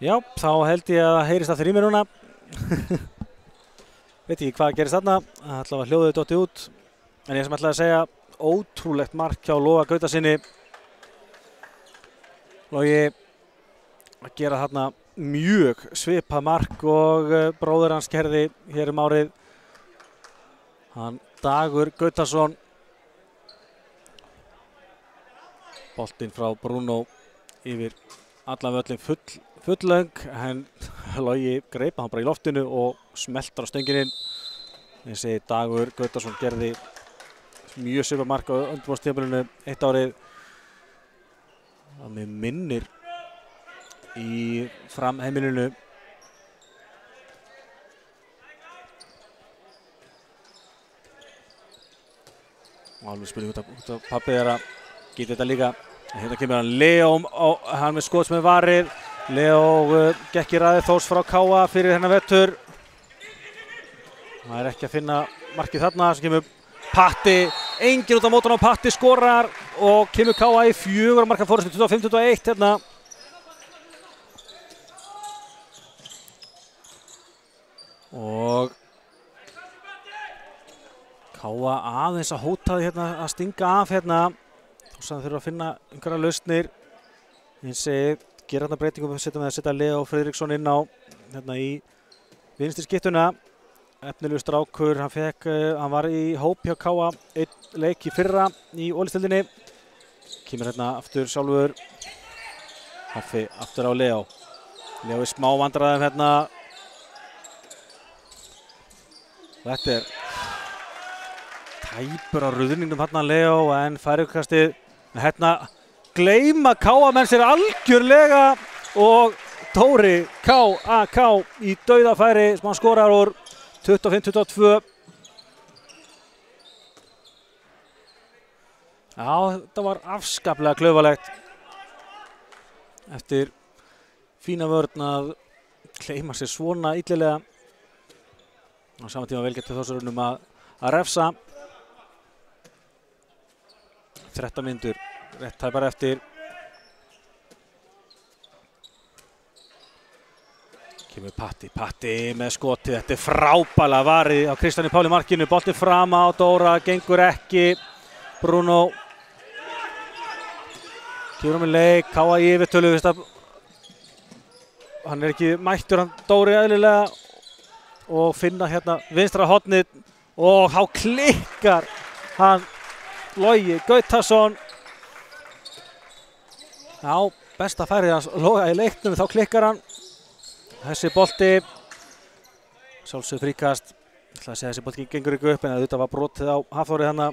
Já, þá held ég að það heyrist aftur í mér núna. Veit ekki hvað gerist þarna, allavega hljóðið dottið út. En ég sem ætlaði að segja, ótrúlegt mark hjá Loga Gautasyni. Logi að gera þarna mjög svipað mark og bróðir hans gerði hér árið. Hann Dagur Gautason. Boltinn frá Bruno yfir allan völlin full-löng, en Logi greip hann bara í loftinu og smeltar á stöngin inn. Ég segi Dagur Gautason gerði mjög svipað mark á undirbúningstímabilinu eitt árið. Það mig minnir í framheimilinu. Alveg spurning út af pappið að geta þetta líka. Hérna kemur hann Leo, hann með skot sem er varið. Leo gekk í raðið Þórs frá KA fyrir hennar vettur. Það er ekki að finna markið þarna, sem kemur Patti, engin út á mótun á Patti skorar og kemur KA í 4 marka fórustu 25-21 hérna. Og KA aðeins að hóta því hérna að stinga af hérna. Þess að þurfa að finna einhverja lausnir. Ég segi, gera hérna breytingum, setja Leo Friðriksson inn á hérna í vinstri skyttuna. Efnilegur strákur, hann var í hóp hjá KA einn leik í fyrra í Ólistildinni. Kemur hérna aftur sjálfur. Haffi aftur á Leo. Leo í smá vandræðum hérna. Þetta er tæpur á ruðningnum hérna Leo, en færikastið hérna gleyma KA-menn sér algjörlega og Dóri K.A.K. í dauðafæri sem hann skorar úr 25-22. Já, þetta var afskaplega klaufalegt eftir fína vörn að gleyma sér svona illilega. Á sama tíma vel gert til Þórsarunum að refsa. 13 mínútur, rétt tæpar eftir. Kemur Patti með skotið. Þetta er frábælega varið á Kristjáni Páli markinu. Boltinn fram á Dóra, gengur ekki. Bruno. Kemur með leik, KA í yfirtölu. Hann er ekki mættur, hann Dóri eðlilega. Og finna hérna vinstra hornið og þá klikkar hann Logi Gautason. Já, besta færið hans Loga í leiknum, þá klikkar hann. Þessi bolti, sjálfsög fríkast. Ég ætla að segja þessi bolti gengur ekki upp, en þetta var brotið á Hafþóri þarna.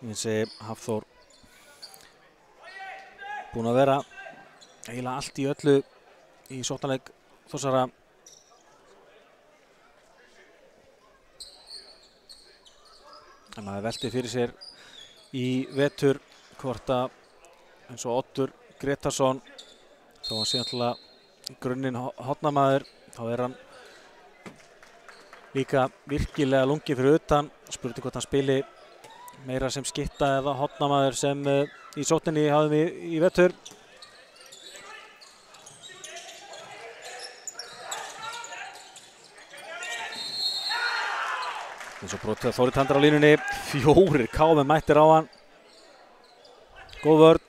Ég segi Hafþór búinn að vera eiginlega allt í öllu í sóknarleik Þórsara. En maður velti fyrir sér í vetur hvort að eins og Oddur Gretarsson, þó hann sé alltaf í grunninn hornamaður, þá er hann líka virkilega lunginn fyrir utan. Spurning hvort hann spili meira sem skytta eða hornamaður sem í sókninni hafðum í vetur. eins og brotið að Þóri Tandar á línunni, 4 KM mættir á hann. Góð vörn.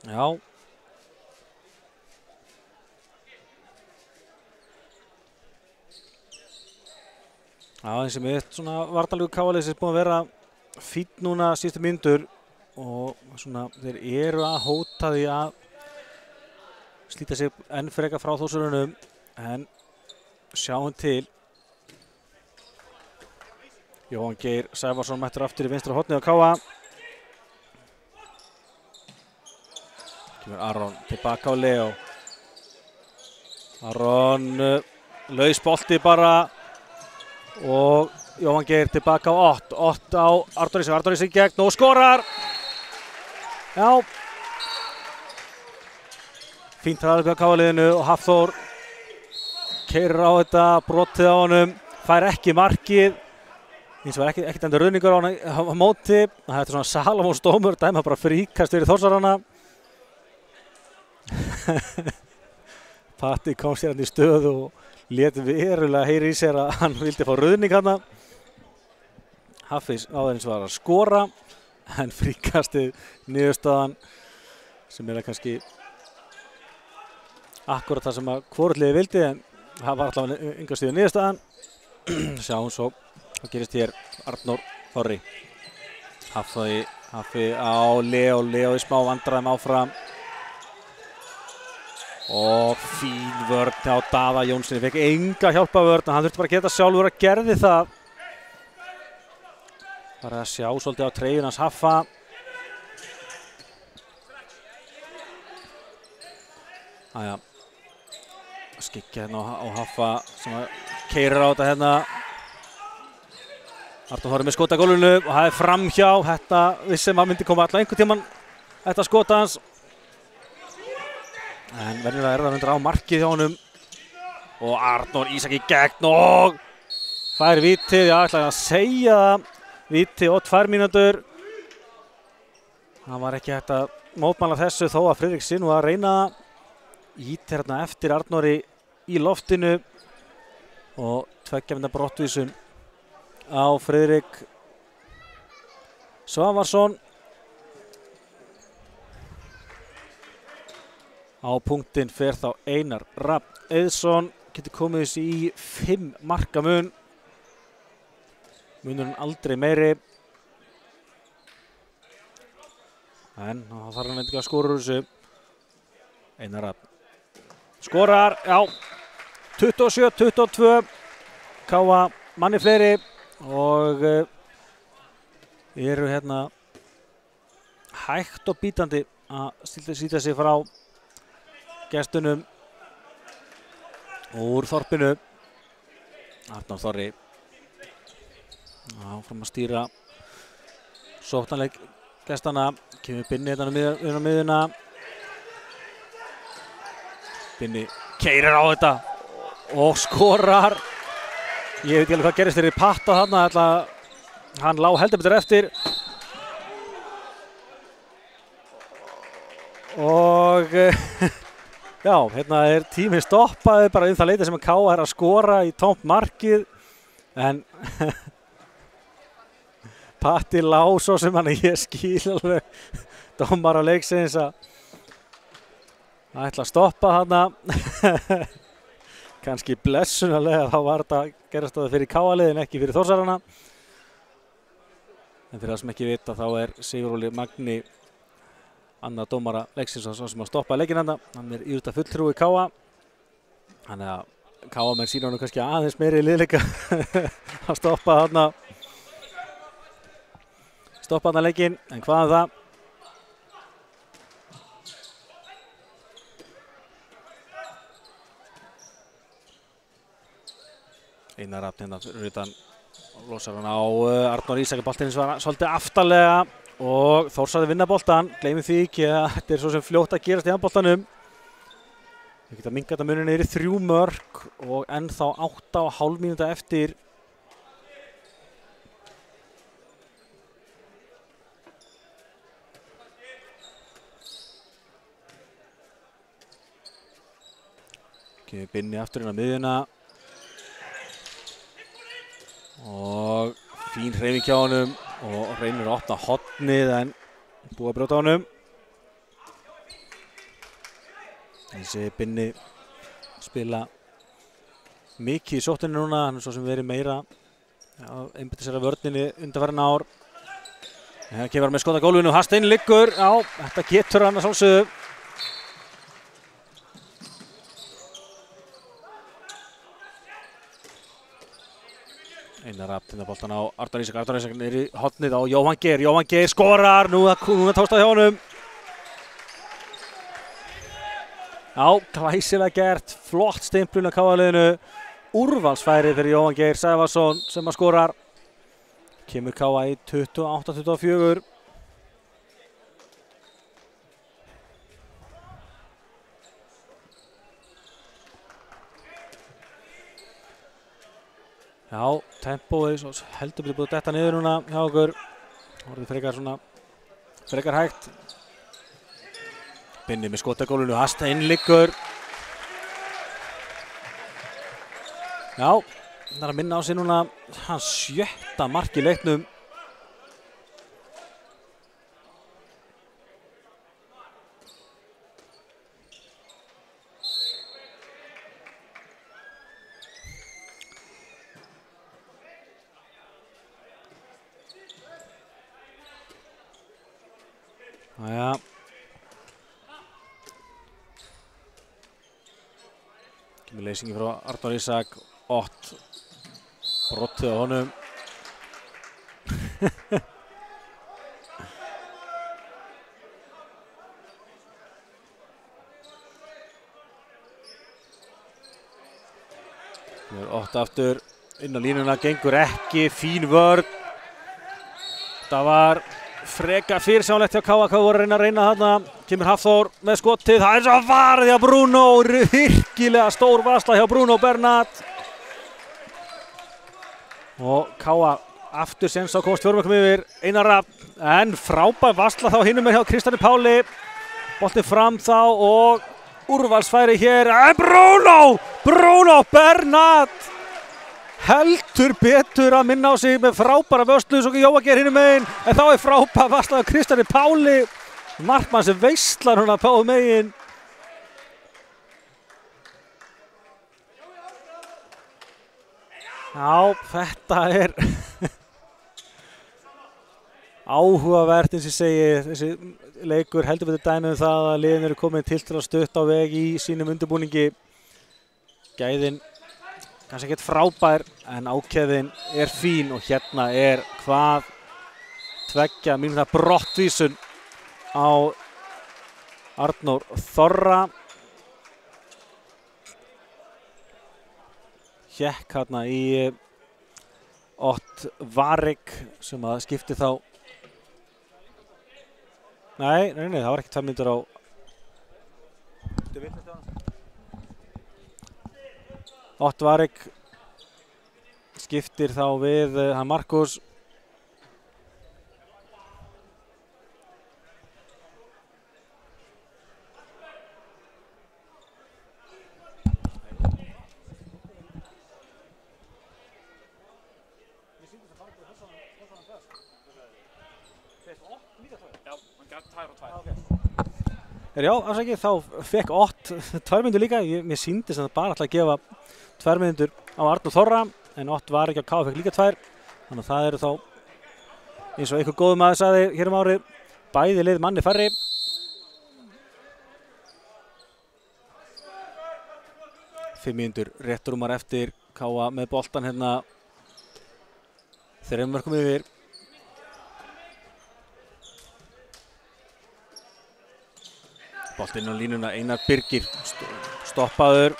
Já. Já, eins og mitt svona varnarlegu KA-liðs er búin að vera fínn núna síðustu mínútur og svona þeir eru að hóta því að slíta sig enn frekar frá Þórsarunum, en sjáum til. Jóhann Geir Sævarsson mættur aftur í vinstra hornið á KA. Kemur Aron tilbaka á Leo. Aron laus bolti bara og Jóhann Geir tilbaka á Ott á Arnór Ísak í gegn og skorar. Já. Fínt hraðalegu á KA-liðinu og Hafþór keyrir á þetta, brotið á honum, fær ekki markið. Eins og ekkert endur rauningur á móti. Það er svona Salomons dómur, dæma bara fríkast fyrir Þórsarana. Patti kom sér hann í stöðu og lét verulega heyra í sér að hann vildi fá rauning hana. Hafís áðurins var að skora, en fríkastið niðurstaðan sem er kannski akkurat það sem að hvort liði vildi, en það var allavega enga stíðu niðurstaðan. Sjáum svo hvað gerist hér. Arnór Þorri. Hafi á Leo í smá vandræðum áfram. Og fín vörn á Daða Jónssoni, fekk enga hjálpavörn, hann þurfti bara að geta sjálfur að gerði það. Bara að sjá svolítið á treyjun hans Haffa. Æja, skikja hérna á Haffa sem keyrir á þetta hérna. Arnór Þorri með skot að gólfinu og það er framhjá. Þetta vissi maður myndi koma alltaf einhvern tímann, þetta skot hans. En venjulega er það undir á markið hjá honum. Og Arnór Ísak í gegn og fær vítið, já, ætlaði að segja það. Víti og 2 mínútur. Það var ekki hægt að mótmæla þessu þó að Friðrik sé nú að reyna það. Ítir hérna eftir Arnóri í loftinu og 2 mínútna brottvísun á Friðrik Svavarsson. Á punktinn fer þá Einar Rafn Eiðsson, getur komið þessi í 5 marka mun. Munurinn aldrei meiri. En þá þarf hann eitthvað að skora úr þessu. Einar Rafn skorar, já, 27-22. KA manni fleiri og eru hérna hægt og bítandi að sýta sig frá gestunum úr þorpinu. Arnór Þorri áfram að stýra sóknarleik gestana. Kemur Binni hérna á miðjuna. Binni keyrir á þetta og skorar. Ég veit ekki alveg hvað gerist þegar Patta þarna. Hann lá heldur betur eftir. Og já, hérna er tíminn stoppaði bara það leyti sem KA er að skora í tómt markið. En Patti lá svo sem hann, ég skil alveg dómara leiksins að ætla að stoppa hana. Kannski blessunarlega þá var þetta gerast það fyrir KA-liðin, ekki fyrir Þórsarana. En fyrir það sem ekki vita þá er Siguróli Magni annar dómara leiksins sem að stoppa leikinn hana. Hann er í auðvitað fulltrúi KA. Þannig að KA-menn sína hann kannski aðeins meiri liðleika að stoppa hana leikinn, en hvað er það? Einar Rafn hérna fyrir utan, losar hann á Arnór Ísak. Boltinn svolítið aftarlega og Þórsarði vinna boltan. Gleymum því ekki að þetta er svo sem fljótt að gerast í handboltanum. Við geta minnkað þetta muninn yfir í 3 mörk og ennþá 8,5 mínúta eftir. Kemur Binni aftur inn á miðjuna. Og fín hreyfing hjá honum og reynir að opna hornið en búið að brjóta honum. Þessi Binni spila mikið í sóttinni núna, hann er svo sem verið meira að einbeita sér að vörninni undanfarin ár. Það kemur með skot að gólfinu, Hafsteinn liggur, já, þetta getur hann að sjálfsögðu. Einar Rafn hérna boltan á Arnór Ísak. Arnór Ísak er í hornið á Jóhann Geir. Jóhann Geir skorar, núna tókst það hjá honum. Já, glæsilega gert, flott stimplun á KA-liðinu. úrvalsfæri fyrir Jóhann Geir Sævarsson sem að skorar. Kemur KA í 28-24. Já, tempóið heldur betur búið detta niður núna hjá okkur. Orðið frekar hægt. Binni með skotagólfinu, Asta innliggur. Já, það er að minna á sig núna hans 7. mark í leiknum. Jæja. Kemur leysingi frá Arnór Ísak. Ott. Brottið á honum. Ott aftur inn á línuna, gengur ekki, fín vörn. Það var frekar fyrirsjáanlegt hjá KA, voru að reyna þarna. Kemur Hafþór með skotið, það er svo varð hjá Bruno, virkilega stór varsla hjá Bruno Bernat. Og KA aftur sens á komast 4 mörkum yfir, Einar Rafn, en frábær varsla þá hinum hjá Kristjáni Páli. Boltinn fram þá og úrvalsfæri hér, Bruno Bernat heldur betur að minna á sig með frábæra vörslu svo ekki Jóhann Geir hinum megin, en þá er frábær varsla hjá Kristjáni Páli. Markmann sem veislar hún að páðu megin. Já, þetta er áhugavert eins og ég segi. Þessi leikur heldur betur dæmi um það að liðin eru komin tiltölulega stutt á veg í sínum undirbúningi. Gæðin kannski ekkert frábær en ákefðin er fín og hérna er hvað 2 mínútna brottvísun á Arnór Þorra. Hékk hérna í Ott Varik sem að skipti þá. Nei, það var ekki 2 mínútur á. Ott Varik skiptir þá við hann Markus. Já, afsakið, þá fekk Ott 2 mínútur líka. Mér sýndist að það bara ætla að gefa 2 mínútur á Arnór Þorra, en Ott var ekki á KA, fekk líka 2. Þannig að það eru þá, eins og einhver góður maður sagði hér um árið, bæði lið manni færri. Fimm mínútur rétt rúmar eftir, KA með boltan hérna 3 mörkum yfir. Boltinn á línuna, Einar Birgir stoppaður.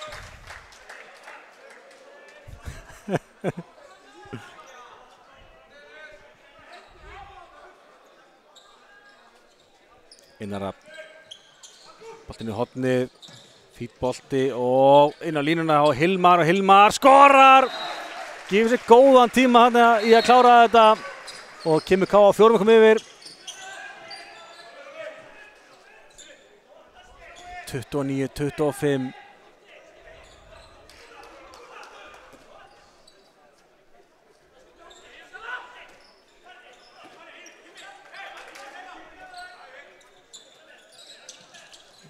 Einar Rafn. Boltinn í hornið, fínn bolti og inn á línuna á Hilmar og Hilmar skorar! Gefur sér góðan tíma hann í að klára þetta og kemur KA á 4 mörkum yfir. 29-25.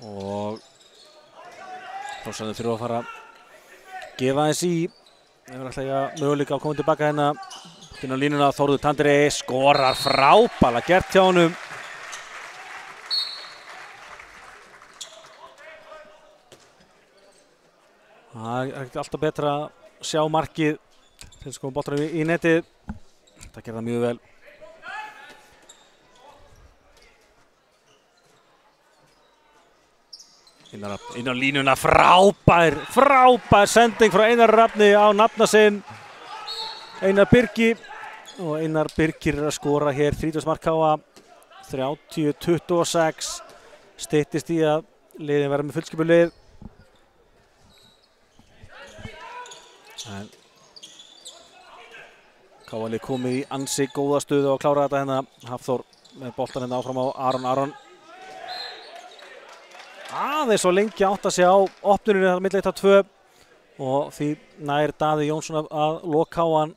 Og Þórssarnir þurfa að fara að gefa aðeins í. Þeir verða alltaf möguleika að koma tilbaka hérna. Inn á línuna Þórður Tandri skorar frábærlega gert hjá honum. Það er ekkert alltaf betra að sjá markið til þess að koma boltanum í netið. Það gerði það mjög vel. Einar Rafn inn á línuna, frábær sending frá Einar Rafni á nafna sinn. Einar Birgi og Einar Birgir að skora hér 30 mark KA, 30-26. Styttist í að liðin verða með fullskipuð lið. En KA-lið komið í ansi góða stöðu og klára þetta hérna. Hafþór með boltan hérna áfram á Aron. Aðeins svo lengi átt að segja á opnuninu þar milli 1-2 og því nær Daði Jónsson að loka á hann.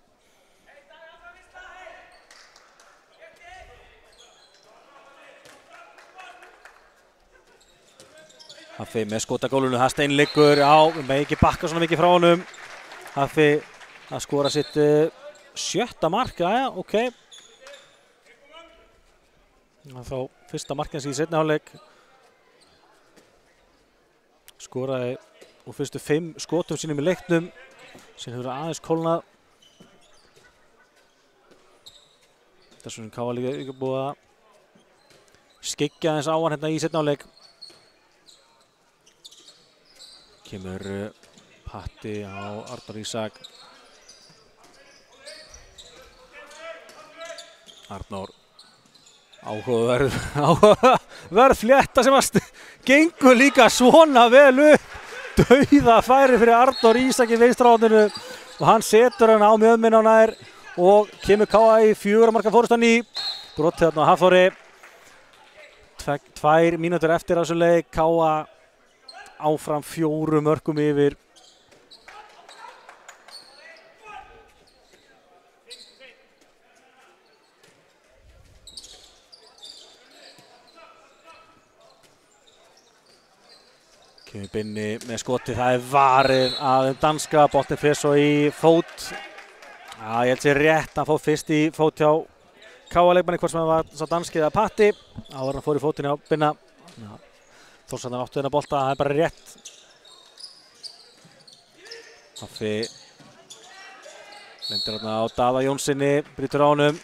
Haffi með skotagólunu, það steinliggur, við megum ekki bakka svona mikið frá honum. Haffi að skora sitt 7. mark, jæja, ok. Þá fyrsta markins í seinni hálfleik. Skoraði úr fyrstu 5 skotum sínum í leiknum, sem hefur aðeins kólnað. Þessum KA líka búið að skyggja aðeins á hann hérna í seinni hálfleik. Kemur Patti á Arnór Ísak. Arnór áhugaverð flétta sem að gengur líka svona vel upp. Dauða færi fyrir Arnór Ísak í vinstra horninu og hann setur hann á mjöðminn á nær og kemur KA í 4 marka fórustu á ný. Brotið þarna á Hafþóri. 2 mínútur eftir á þessum leik. KA áfram 4 mörkum yfir. Kemur Binni með skoti, það varið að danska, boltinn fer svo í fót. Ég held sér rétt, hann fór fyrst í fót hjá KA-leikmanni, hvort sem það var sá danski eða Patti. Áður hann fór í fótinn hjá Binna. Þórsarnar áttu þennan bolta, það bara rétt. Haffi lendir hérna á Daða Jónssoni, brýtur á honum.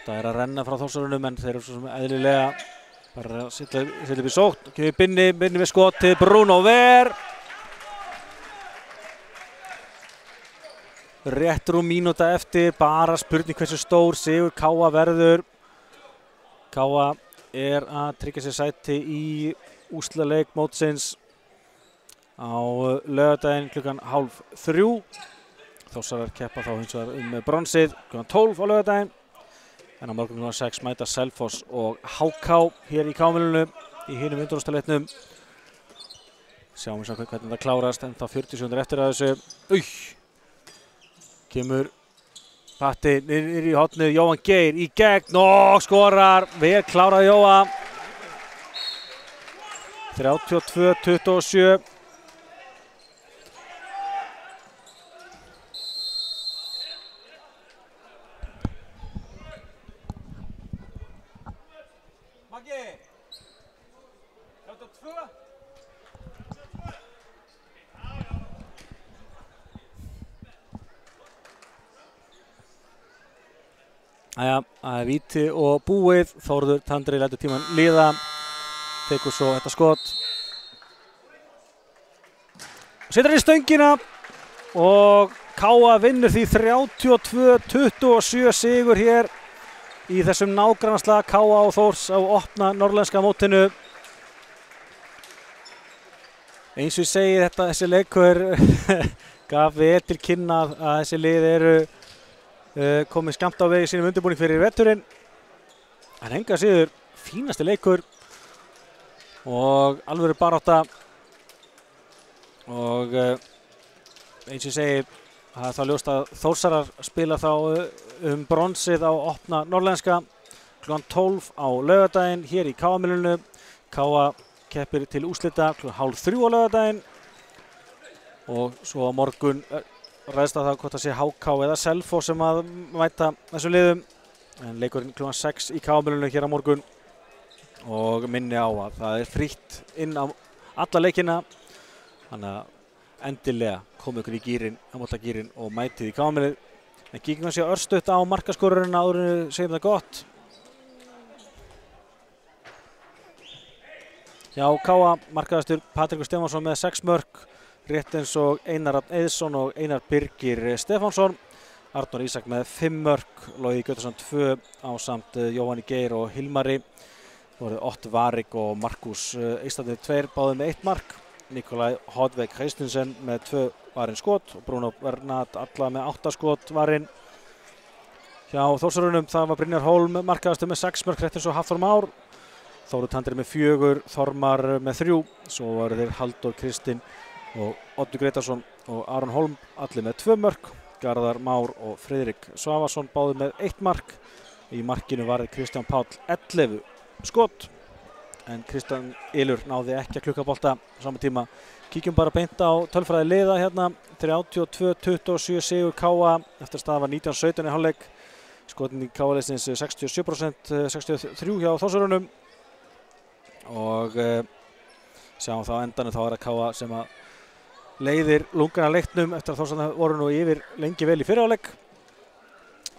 Það að renna frá Þórsarunum en þeir eru svo sem eðlilega bara að setja upp í sókn. Kemur Binni við skotið, Bruno Ver. Rétt rúm mínúta eftir, bara spurning hversu stór sigur KA verður. KA er að tryggja sér sæti í úrslitaleik mótsins á laugardaginn klukkan 2:30. Þórsarar keppa þá hins vegar bronsið klukkan 12 á laugardaginn. En á morgun klukkan 6 mæta Selfoss og HK hér í KA-milinu í hinum undanúrslitaleiknum. Sjáum við hvernig þetta klárast, en þá 40 sekúndur eftir að þessu. Kemur Patti niður í hornið, Jóhann Geir í gegn og skorar, vel klárað Jóa. 32-27. Maggi, 32. Jæja, það er víti og búið. Þórður Tandri lætur tíman líða. Tekur svo þetta skot. Setur í stöngina og KA vinnur því 32-27 sigur hér í þessum nágrannaslag KA og Þórs á opna norðlenska mótinu. Eins og ég segi þetta, þessi leikur gaf vel til kynna að þessi lið eru komið skammt á vegi sínum undirbúning fyrir veturinn. En enga síður fínasti leikur og alvöru barátta. Og eins og ég segi, það er þá ljóst að Þórsarar spila þá bronsið á opna norðlenska klukkan 12 á laugardaginn hér í KA-milinu. KA keppir til úrslita klukkan 2:30 á laugardaginn og svo á morgun ræðst að það hvort það sé HK eða Selfoss sem að mæta þessum liðum. En leikurinn klukkan 6 í KA-milinu hér á morgun og minni á að það er frítt inn á alla leikina. Þannig að endilega komið ykkur í gírinn, ámóttagírinn og mætið í KA-milið. En kíkjum við sér örstutt á markaskorurinn áður en segjum það gott. hjá Káa, markaðastur Patrekur Stefánsson með 6 mörk, rétt eins og Einar Rafn Eiðsson og Einar Birgir Stefánsson. Arnór Ísak með 5 mörk, Logi Gautason 2 ásamt Jóhanni Geir og Hilmari. Voru Ott Varik og Markus Íslandið 2 báðir með 1 mark. Nikolai Hodveg Heistinsen með 2 varinn skot og Bruno Bernat alla með 8 skot varinn. Hjá Þórsarunum það var Brynjar Hólm markaðastur með 6 mörk, rétt eins og Hafþór Már. Þóru Tandri með 4, Þormar með 3, svo voru þeir Halldór Kristinn og Oddur Gretarsson og Aron Hólm allir með 2 mörk. Garðar Már og Friðrik Svavarsson báðir með 1 mark. Í markinu varði Kristján Páll 11 skot, en Kristján Ylur náði ekki að klukka bolta á sama tíma. Kíkjum bara beint á tölfræði liða hérna, 32-27 sigur Káa eftir að staða var 19-17 í hálfleik. Skotin í Káa-liðsins 67%, 63 hjá Þórsarunum. Og sjáum þá á endanum þá það Káa sem að leiðir lungana leiknum eftir að Þórsarunum voru nú yfir lengi vel í fyrri hálfleik.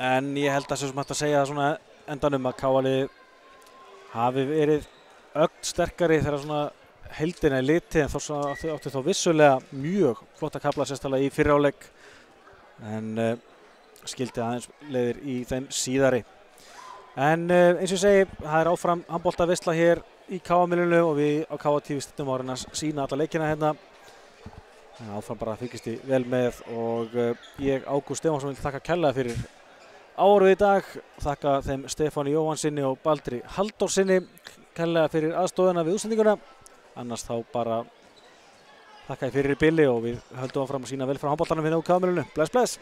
En ég held að sem hægt að segja svona endanum að Káa-liðið hafi verið ögn sterkari þegar svona heildina í liti, en Þórsarunum átti þá vissulega mjög flotta kafla sérstaklega í fyrri hálfleik, en skildi aðeins leiðir í þeim síðari. En eins og ég segi, það er áfram handboltaveisla hér í Káa-milinu og við á Káa TV stundum árin að sína alla leikina hérna. Áfram bara fylgist þið vel með og ég, Ágúst Stefánsson, vil þakka kærlega fyrir áorðið í dag. Þakka þeim Stefáni Jóhannsinni og Baldri Halldórsinni kærlega fyrir aðstoðina við útsendinguna. Annars þá bara þakka ég fyrir í bili og við höldum áfram að sína vel frá handboltanum hérna á Káa-milinu. Bless, bless!